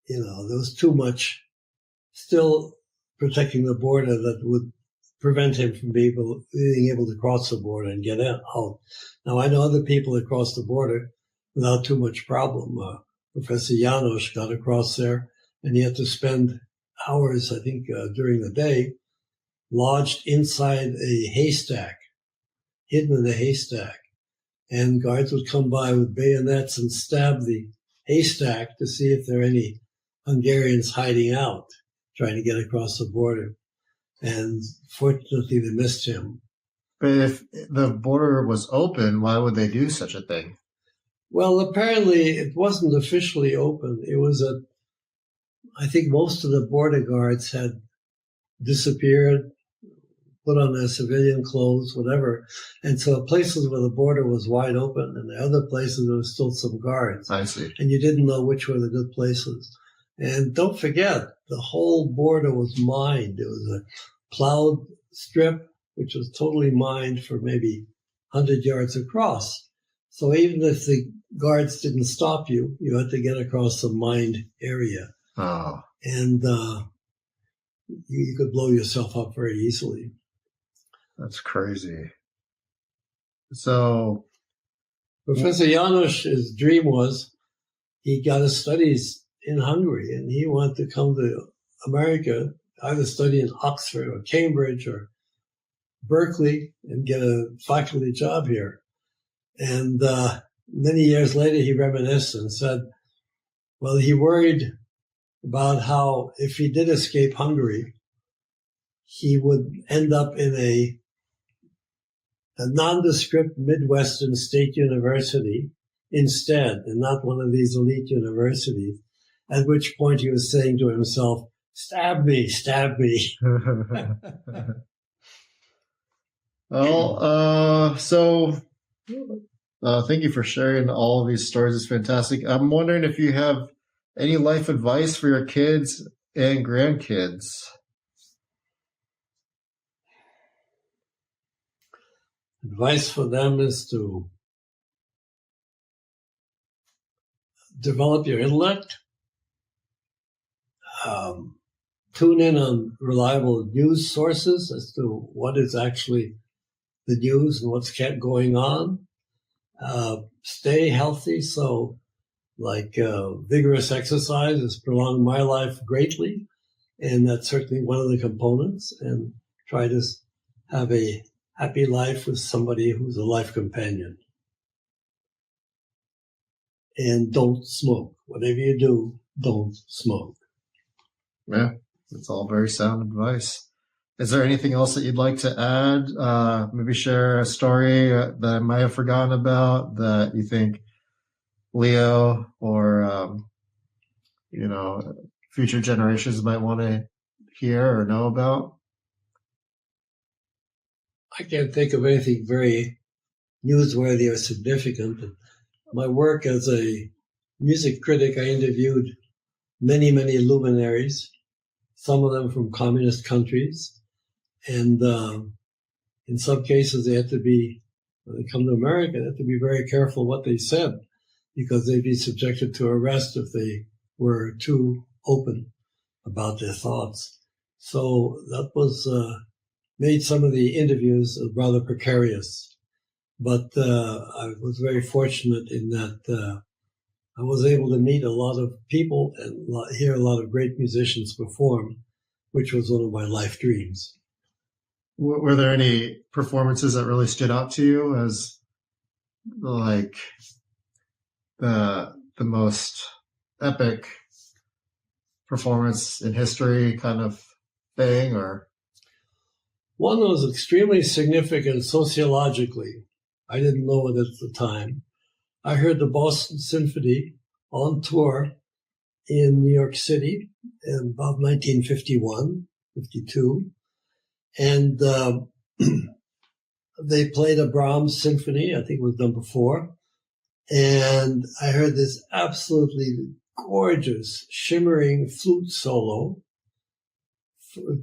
there was too much still protecting the border that would prevent him from being able to cross the border and get out. Now, I know other people that crossed the border without too much problem. Professor János got across there, and he had to spend hours, I think, during the day, lodged inside a haystack, hidden in a haystack. And guards would come by with bayonets and stab the haystack to see if there are any Hungarians hiding out, trying to get across the border. And fortunately, they missed him. But if the border was open, why would they do such a thing? Well, apparently it wasn't officially open. It was I think most of the border guards had disappeared, put on their civilian clothes, whatever. And so places where the border was wide open, and the other places there was still some guards. I see. And you didn't know which were the good places. And don't forget, the whole border was mined. It was a plowed strip, which was totally mined for maybe 100 yards across. So even if the guards didn't stop you, you had to get across the mined area. Oh. And you could blow yourself up very easily. That's crazy. So Professor János's dream was he got his studies in Hungary, and he wanted to come to America, either study in Oxford or Cambridge or Berkeley and get a faculty job here. And many years later, he reminisced and said, well, he worried about how if he did escape Hungary, he would end up in a nondescript Midwestern state university instead, and not one of these elite universities, at which point he was saying to himself, stab me, stab me. Well, thank you for sharing all of these stories. It's fantastic. I'm wondering if you have any life advice for your kids and grandkids. Advice for them is to develop your intellect, tune in on reliable news sources as to what is actually the news and what's going on. Stay healthy. So vigorous exercise has prolonged my life greatly. And that's certainly one of the components. And try to have a happy life with somebody who's a life companion. And don't smoke. Whatever you do, don't smoke. Yeah, that's all very sound advice. Is there anything else that you'd like to add? Maybe share a story that I might have forgotten about that you think Leo or, future generations might want to hear or know about? I can't think of anything very newsworthy or significant. My work as a music critic, I interviewed many, many luminaries, some of them from communist countries. And in some cases, when they come to America, they have to be very careful what they said, because they'd be subjected to arrest if they were too open about their thoughts. So that was made some of the interviews rather precarious. But I was very fortunate in that I was able to meet a lot of people and hear a lot of great musicians perform, which was one of my life dreams. Were there any performances that really stood out to you as like the most epic performance in history kind of thing, or? One that was extremely significant sociologically. I didn't know it at the time. I heard the Boston Symphony on tour in New York City in about 1951, 52. And they played a Brahms symphony, I think it was number 4. And I heard this absolutely gorgeous, shimmering flute solo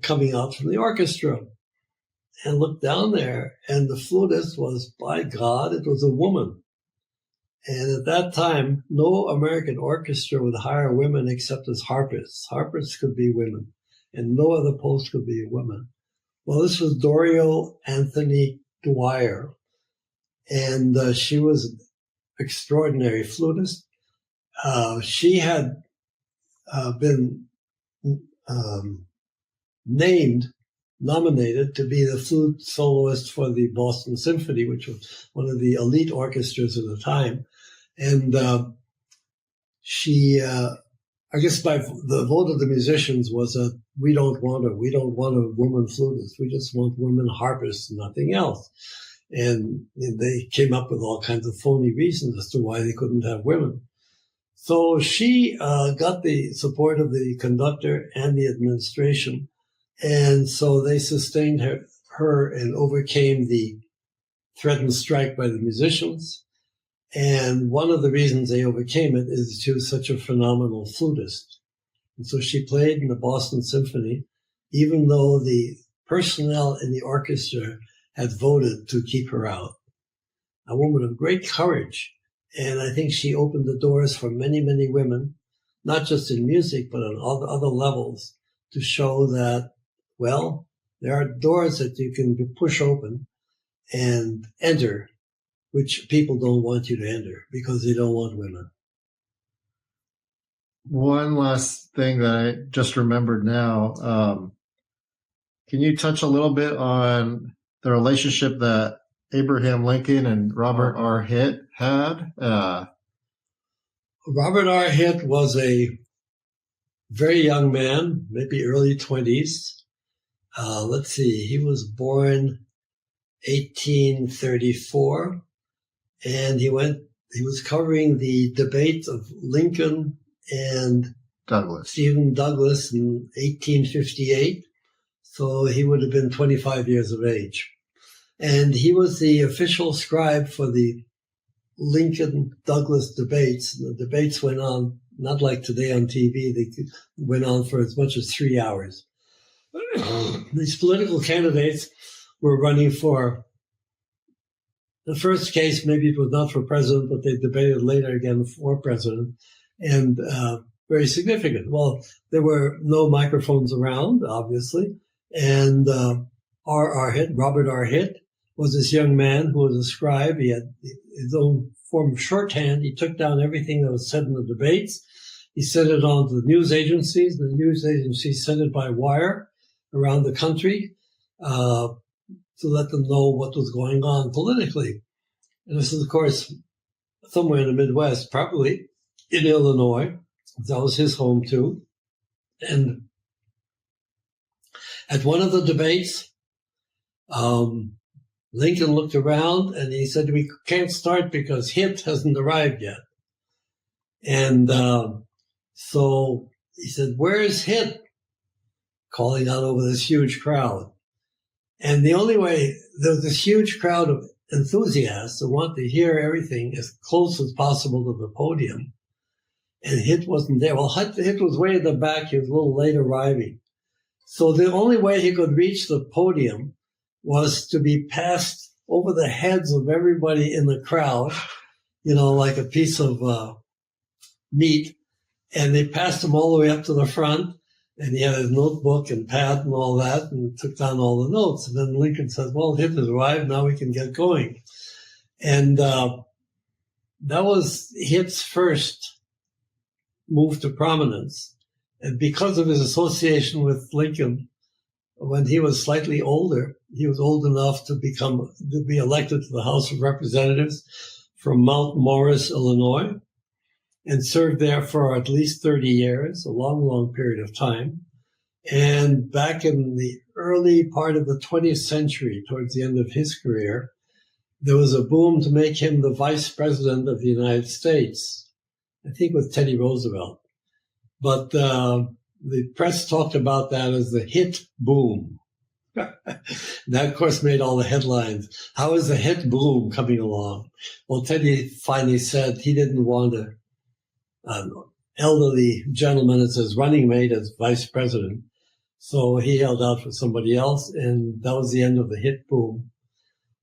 coming out from the orchestra. And looked down there, and the flutist was, by God, it was a woman. And at that time, no American orchestra would hire women except as harpists. Harpists could be women, and no other post could be a woman. Well, this was Dorio Anthony Dwyer, and she was an extraordinary flutist. She had been nominated to be the flute soloist for the Boston Symphony, which was one of the elite orchestras of the time. And she, I guess by the vote of the musicians was that we don't want her. We don't want a woman flutist. We just want women harpists and nothing else. And they came up with all kinds of phony reasons as to why they couldn't have women. So she got the support of the conductor and the administration. And so they sustained her and overcame the threatened strike by the musicians. And one of the reasons they overcame it is she was such a phenomenal flutist. And so she played in the Boston Symphony, even though the personnel in the orchestra had voted to keep her out. A woman of great courage. And I think she opened the doors for many, many women, not just in music, but on all the other levels, to show that, well, there are doors that you can push open and enter, which people don't want you to enter because they don't want women. One last thing that I just remembered now. Can you touch a little bit on the relationship that Abraham Lincoln and Robert R. Hitt had? Robert R. Hitt was a very young man, maybe early 20s. Let's see, he was born 1834, and he was covering the debate of Lincoln and Stephen Douglas in 1858. So he would have been 25 years of age. And he was the official scribe for the Lincoln-Douglas debates. The debates went on, not like today on TV, they went on for as much as 3 hours. These political candidates were running for, the first case, maybe it was not for president, but they debated later again for president, and very significant. Well, there were no microphones around, obviously, and Robert R. Hitt, was this young man who was a scribe. He had his own form of shorthand. He took down everything that was said in the debates. He sent it on to the news agencies. The news agencies sent it by wire around the country to let them know what was going on politically. And this is, of course, somewhere in the Midwest, probably in Illinois. That was his home, too. And at one of the debates, Lincoln looked around and he said, "We can't start because Hitt hasn't arrived yet." And so he said, "Where is Hitt?" calling out over this huge crowd. And the only way, there was this huge crowd of enthusiasts who want to hear everything as close as possible to the podium. And Hitt wasn't there. Well, Hitt was way in the back. He was a little late arriving. So the only way he could reach the podium was to be passed over the heads of everybody in the crowd, like a piece of meat. And they passed him all the way up to the front. And he had his notebook and pad and all that and took down all the notes. And then Lincoln says, "Well, Hitt has arrived. Now we can get going." And that was Hitt's first move to prominence. And because of his association with Lincoln, when he was slightly older, he was old enough to be elected to the House of Representatives from Mount Morris, Illinois, and served there for at least 30 years, a long, long period of time. And back in the early part of the 20th century, towards the end of his career, there was a boom to make him the vice president of the United States, I think with Teddy Roosevelt. But the press talked about that as the Hitt boom. That, of course, made all the headlines. How is the Hitt boom coming along? Well, Teddy finally said he didn't want an elderly gentleman as his running mate as vice president. So he held out for somebody else, and that was the end of the Hitt boom.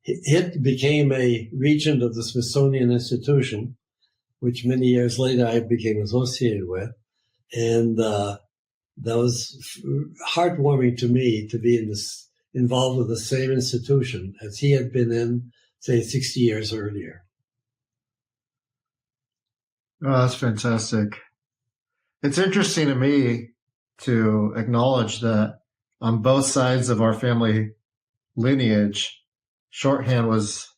Hitt became a regent of the Smithsonian Institution, which many years later I became associated with. And that was heartwarming to me to be involved with the same institution as he had been in, say, 60 years earlier. Oh, that's fantastic. It's interesting to me to acknowledge that on both sides of our family lineage, shorthand was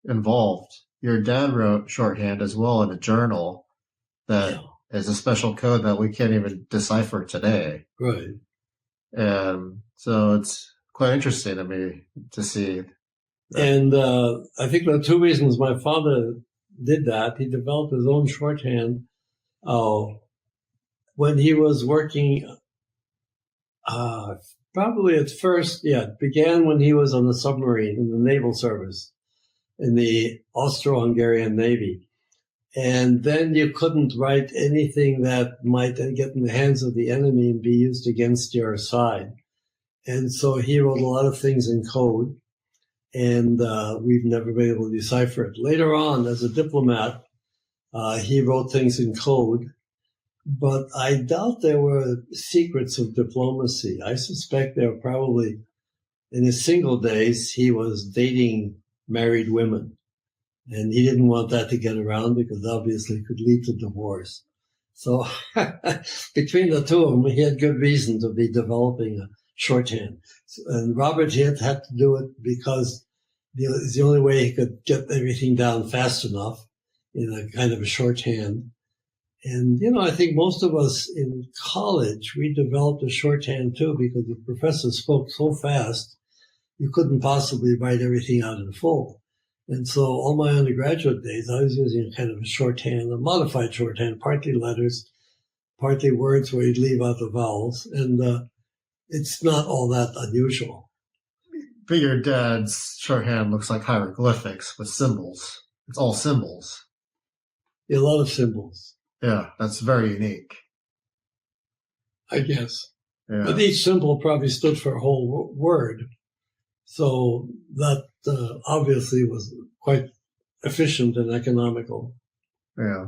involved. Your dad wrote shorthand as well in a journal that is a special code that we can't even decipher today. Right. So it's quite interesting to me to see. And I think there are two reasons my father did that. He developed his own shorthand when he was working, probably at first, it began when he was on the submarine in the naval service in the Austro-Hungarian Navy. And then you couldn't write anything that might get in the hands of the enemy and be used against your side. And so he wrote a lot of things in code, and we've never been able to decipher it. Later on, as a diplomat, he wrote things in code, but I doubt there were secrets of diplomacy. I suspect there were probably, in his single days, he was dating married women. And he didn't want that to get around because obviously it could lead to divorce. So between the two of them, he had good reason to be developing a shorthand. And Robert Hitt had to do it because it's the only way he could get everything down fast enough in a kind of a shorthand. And, I think most of us in college, we developed a shorthand too because the professor spoke so fast, you couldn't possibly write everything out in full. And so all my undergraduate days, I was using a kind of a shorthand, a modified shorthand, partly letters, partly words where you'd leave out the vowels. And it's not all that unusual. But your dad's shorthand looks like hieroglyphics with symbols. It's all symbols. A lot of symbols. Yeah, that's very unique. I guess. Yeah. But each symbol probably stood for a whole word. So that obviously was quite efficient and economical. Yeah.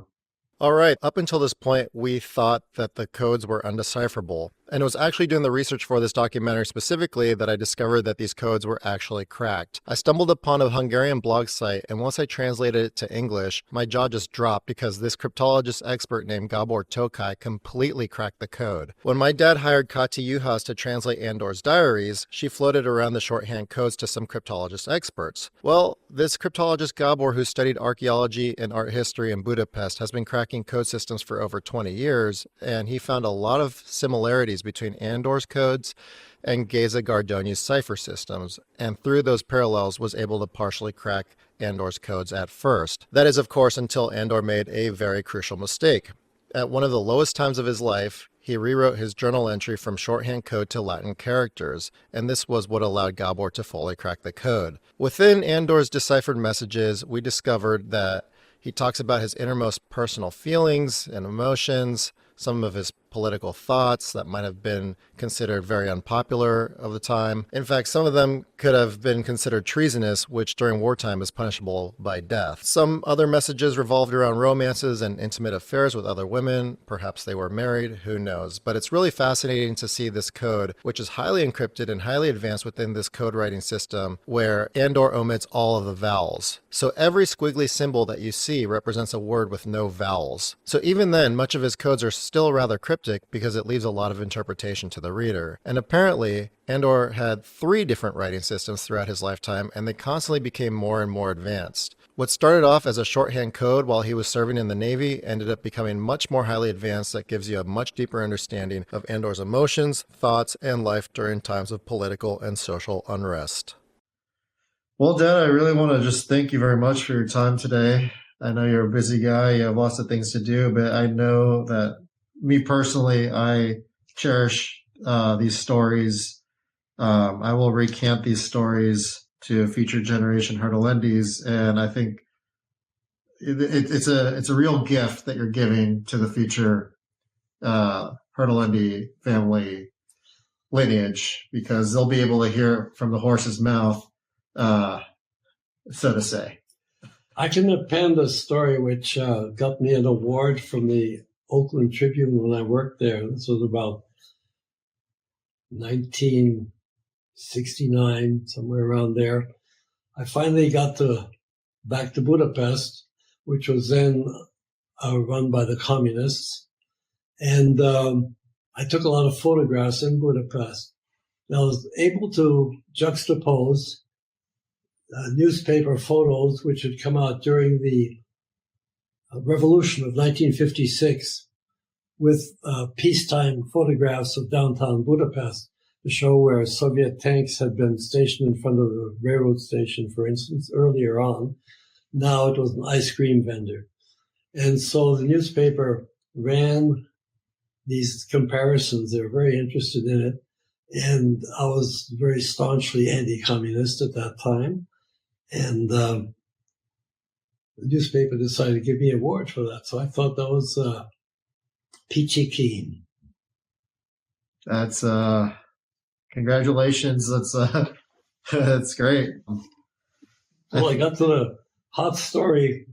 All right. Up until this point, we thought that the codes were undecipherable. And it was actually doing the research for this documentary specifically that I discovered that these codes were actually cracked. I stumbled upon a Hungarian blog site, and once I translated it to English, my jaw just dropped because this cryptologist expert named Gábor Tokaj completely cracked the code. When my dad hired Kati Juhász to translate Andor's diaries, she floated around the shorthand codes to some cryptologist experts. Well, this cryptologist Gábor, who studied archaeology and art history in Budapest, has been cracking code systems for over 20 years, and he found a lot of similarities between Andor's codes and Geza Gardoni's cipher systems, and through those parallels was able to partially crack Andor's codes at first. That is, of course, until Andor made a very crucial mistake. At one of the lowest times of his life, he rewrote his journal entry from shorthand code to Latin characters, and this was what allowed Gábor to fully crack the code. Within Andor's deciphered messages, we discovered that he talks about his innermost personal feelings and emotions, some of his political thoughts that might have been considered very unpopular of the time. In fact, some of them could have been considered treasonous, which during wartime is punishable by death. Some other messages revolved around romances and intimate affairs with other women. Perhaps they were married, who knows? But it's really fascinating to see this code, which is highly encrypted and highly advanced within this code writing system, where Andor omits all of the vowels. So every squiggly symbol that you see represents a word with no vowels. So even then, much of his codes are still rather cryptic because it leaves a lot of interpretation to the reader. And apparently, Andor had 3 different writing systems throughout his lifetime, and they constantly became more and more advanced. What started off as a shorthand code while he was serving in the Navy ended up becoming much more highly advanced that gives you a much deeper understanding of Andor's emotions, thoughts, and life during times of political and social unrest. Well, Dad, I really want to just thank you very much for your time today. I know you're a busy guy, you have lots of things to do, but I know that me personally, I cherish these stories. I will recant these stories to future generation Hertelendys, and I think it's a real gift that you're giving to the future Hertelendy family lineage, because they'll be able to hear it from the horse's mouth, so to say. I can append a story which got me an award from the Oakland Tribune when I worked there. This was about 1969, somewhere around there. I finally got back to Budapest, which was then run by the communists. And I took a lot of photographs in Budapest. And I was able to juxtapose newspaper photos which had come out during the Revolution of 1956 with peacetime photographs of downtown Budapest to show where Soviet tanks had been stationed in front of the railroad station, for instance, earlier on. Now it was an ice cream vendor. And so the newspaper ran these comparisons. They were very interested in it. And I was very staunchly anti-communist at that time. And the newspaper decided to give me an award for that. So I thought that was peachy keen. That's congratulations. That's great. Well, I got to the hot story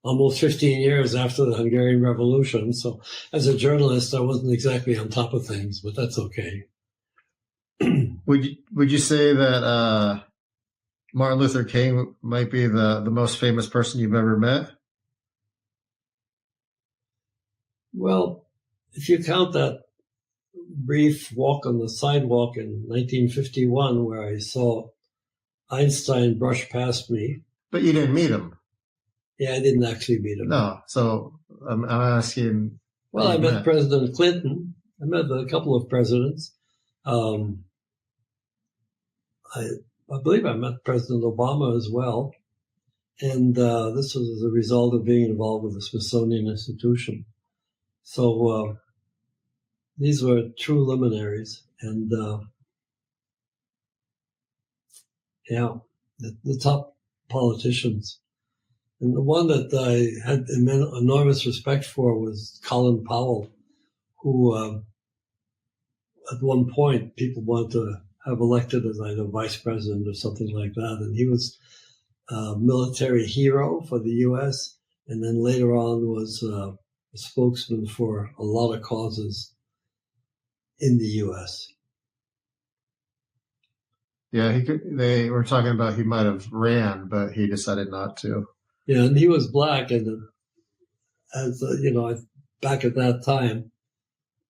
almost 15 years after the Hungarian Revolution. So as a journalist, I wasn't exactly on top of things, but that's okay. Would you say that Martin Luther King might be the most famous person you've ever met? Well, if you count that brief walk on the sidewalk in 1951 where I saw Einstein brush past me. But you didn't meet him. Yeah, I didn't actually meet him. No. So I'm asking. Well, I met President Clinton. I met a couple of presidents. I believe I met President Obama as well. And this was as a result of being involved with the Smithsonian Institution. So these were true luminaries. And the top politicians. And the one that I had enormous respect for was Colin Powell, who at one point people wanted to have elected as either vice president or something like that. And he was a military hero for the U.S. and then later on was a spokesman for a lot of causes in the U.S. Yeah, they were talking about he might have ran, but he decided not to. Yeah, and he was black, and as back at that time,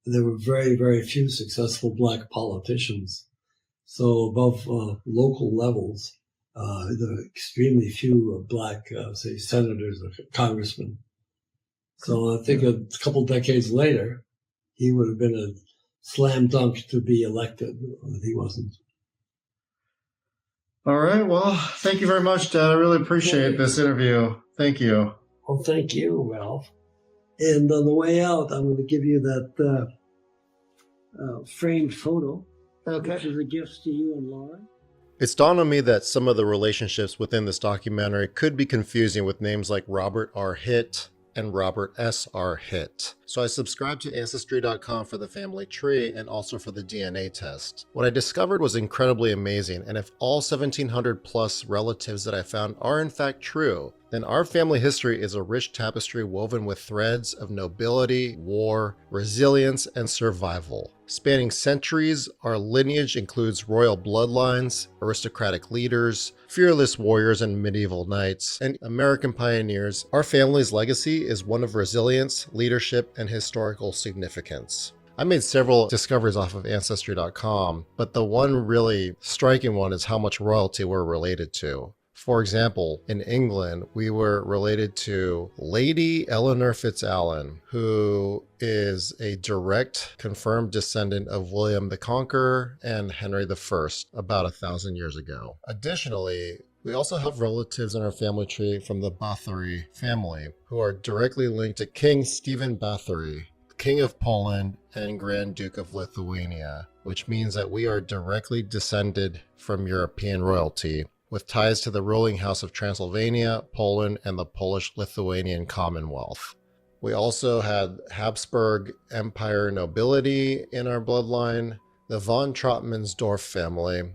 there were very, very few successful black politicians. So above local levels, there were extremely few black, say, senators or congressmen. So I think a couple decades later, he would have been a slam dunk to be elected, but he wasn't. All right. Well, thank you very much, Dad. I really appreciate this interview. Thank you. Well, thank you, Ralph. And on the way out, I'm going to give you that framed photo, which is a gift to you and Lauren. It's dawned on me that some of the relationships within this documentary could be confusing with names like Robert R. Hitt and Robert S. R. Hitt. So I subscribed to Ancestry.com for the family tree and also for the DNA test. What I discovered was incredibly amazing, and if all 1,700 plus relatives that I found are in fact true, then our family history is a rich tapestry woven with threads of nobility, war, resilience, and survival. Spanning centuries, our lineage includes royal bloodlines, aristocratic leaders, fearless warriors and medieval knights, and American pioneers. Our family's legacy is one of resilience, leadership, and historical significance. I made several discoveries off of Ancestry.com, but the one really striking one is how much royalty we're related to. For example, in England, we were related to Lady Eleanor Fitzalan, who is a direct confirmed descendant of William the Conqueror and Henry I about 1,000 years ago. Additionally, we also have relatives in our family tree from the Bathory family, who are directly linked to King Stephen Bathory, King of Poland and Grand Duke of Lithuania, which means that we are directly descended from European royalty, with ties to the ruling house of Transylvania, Poland, and the Polish-Lithuanian Commonwealth. We also had Habsburg Empire nobility in our bloodline, the von Trautmannsdorf family,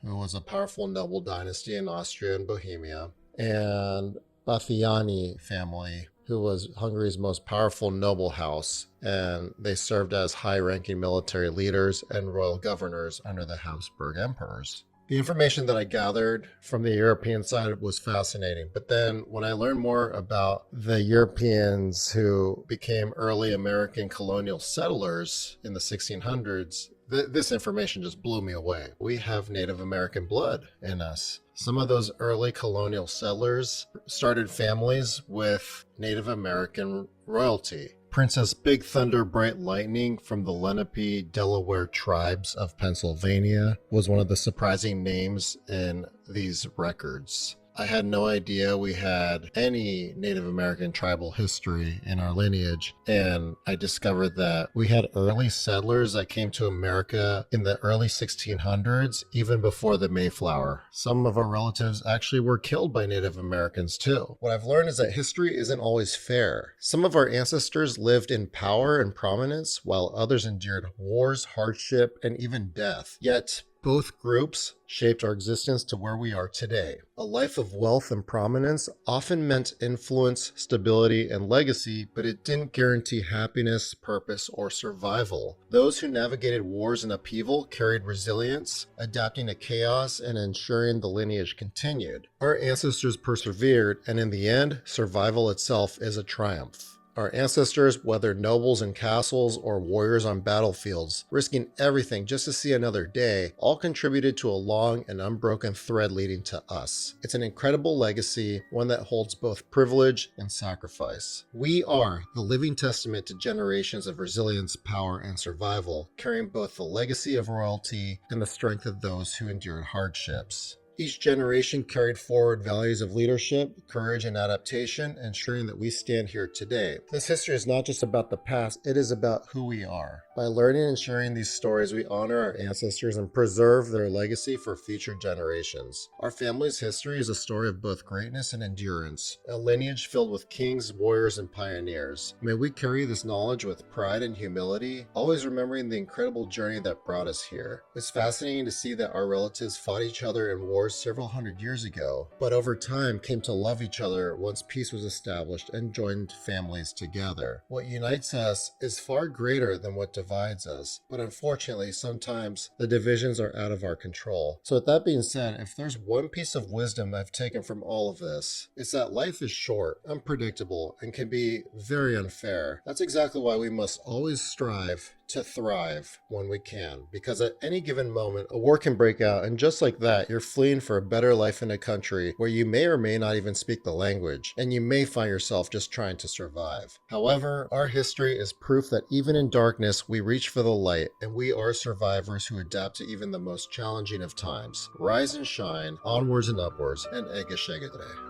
who was a powerful noble dynasty in Austria and Bohemia, and Bathiani family, who was Hungary's most powerful noble house, and they served as high-ranking military leaders and royal governors under the Habsburg emperors. The information that I gathered from the European side was fascinating, but then when I learned more about the Europeans who became early American colonial settlers in the 1600s, this information just blew me away. We have Native American blood in us. Some of those early colonial settlers started families with Native American royalty. Princess Big Thunder Bright Lightning from the Lenape, Delaware tribes of Pennsylvania was one of the surprising names in these records. I had no idea we had any Native American tribal history in our lineage, and I discovered that we had early settlers that came to America in the early 1600s, even before the Mayflower. Some of our relatives actually were killed by Native Americans too. What I've learned is that history isn't always fair. Some of our ancestors lived in power and prominence, while others endured wars, hardship, and even death. Yet, both groups shaped our existence to where we are today. A life of wealth and prominence often meant influence, stability, and legacy, but it didn't guarantee happiness, purpose, or survival. Those who navigated wars and upheaval carried resilience, adapting to chaos and ensuring the lineage continued. Our ancestors persevered, and in the end, survival itself is a triumph. Our ancestors, whether nobles in castles or warriors on battlefields, risking everything just to see another day, all contributed to a long and unbroken thread leading to us. It's an incredible legacy, one that holds both privilege and sacrifice. We are the living testament to generations of resilience, power, and survival, carrying both the legacy of royalty and the strength of those who endured hardships. Each generation carried forward values of leadership, courage, and adaptation, ensuring that we stand here today. This history is not just about the past, it is about who we are. By learning and sharing these stories, we honor our ancestors and preserve their legacy for future generations. Our family's history is a story of both greatness and endurance, a lineage filled with kings, warriors, and pioneers. May we carry this knowledge with pride and humility, always remembering the incredible journey that brought us here. It's fascinating to see that our relatives fought each other in wars several hundred years ago, but over time came to love each other once peace was established and joined families together. What unites us is far greater than what divides us, but unfortunately sometimes the divisions are out of our control. So with that being said, if there's one piece of wisdom I've taken from all of this, it's that life is short, unpredictable, and can be very unfair. That's exactly why we must always strive to thrive when we can, because at any given moment a war can break out, and just like that you're fleeing for a better life in a country where you may or may not even speak the language, and you may find yourself just trying to survive. However, our history is proof that even in darkness we reach for the light, and we are survivors who adapt to even the most challenging of times. Rise and shine, onwards and upwards, and ege shegedre.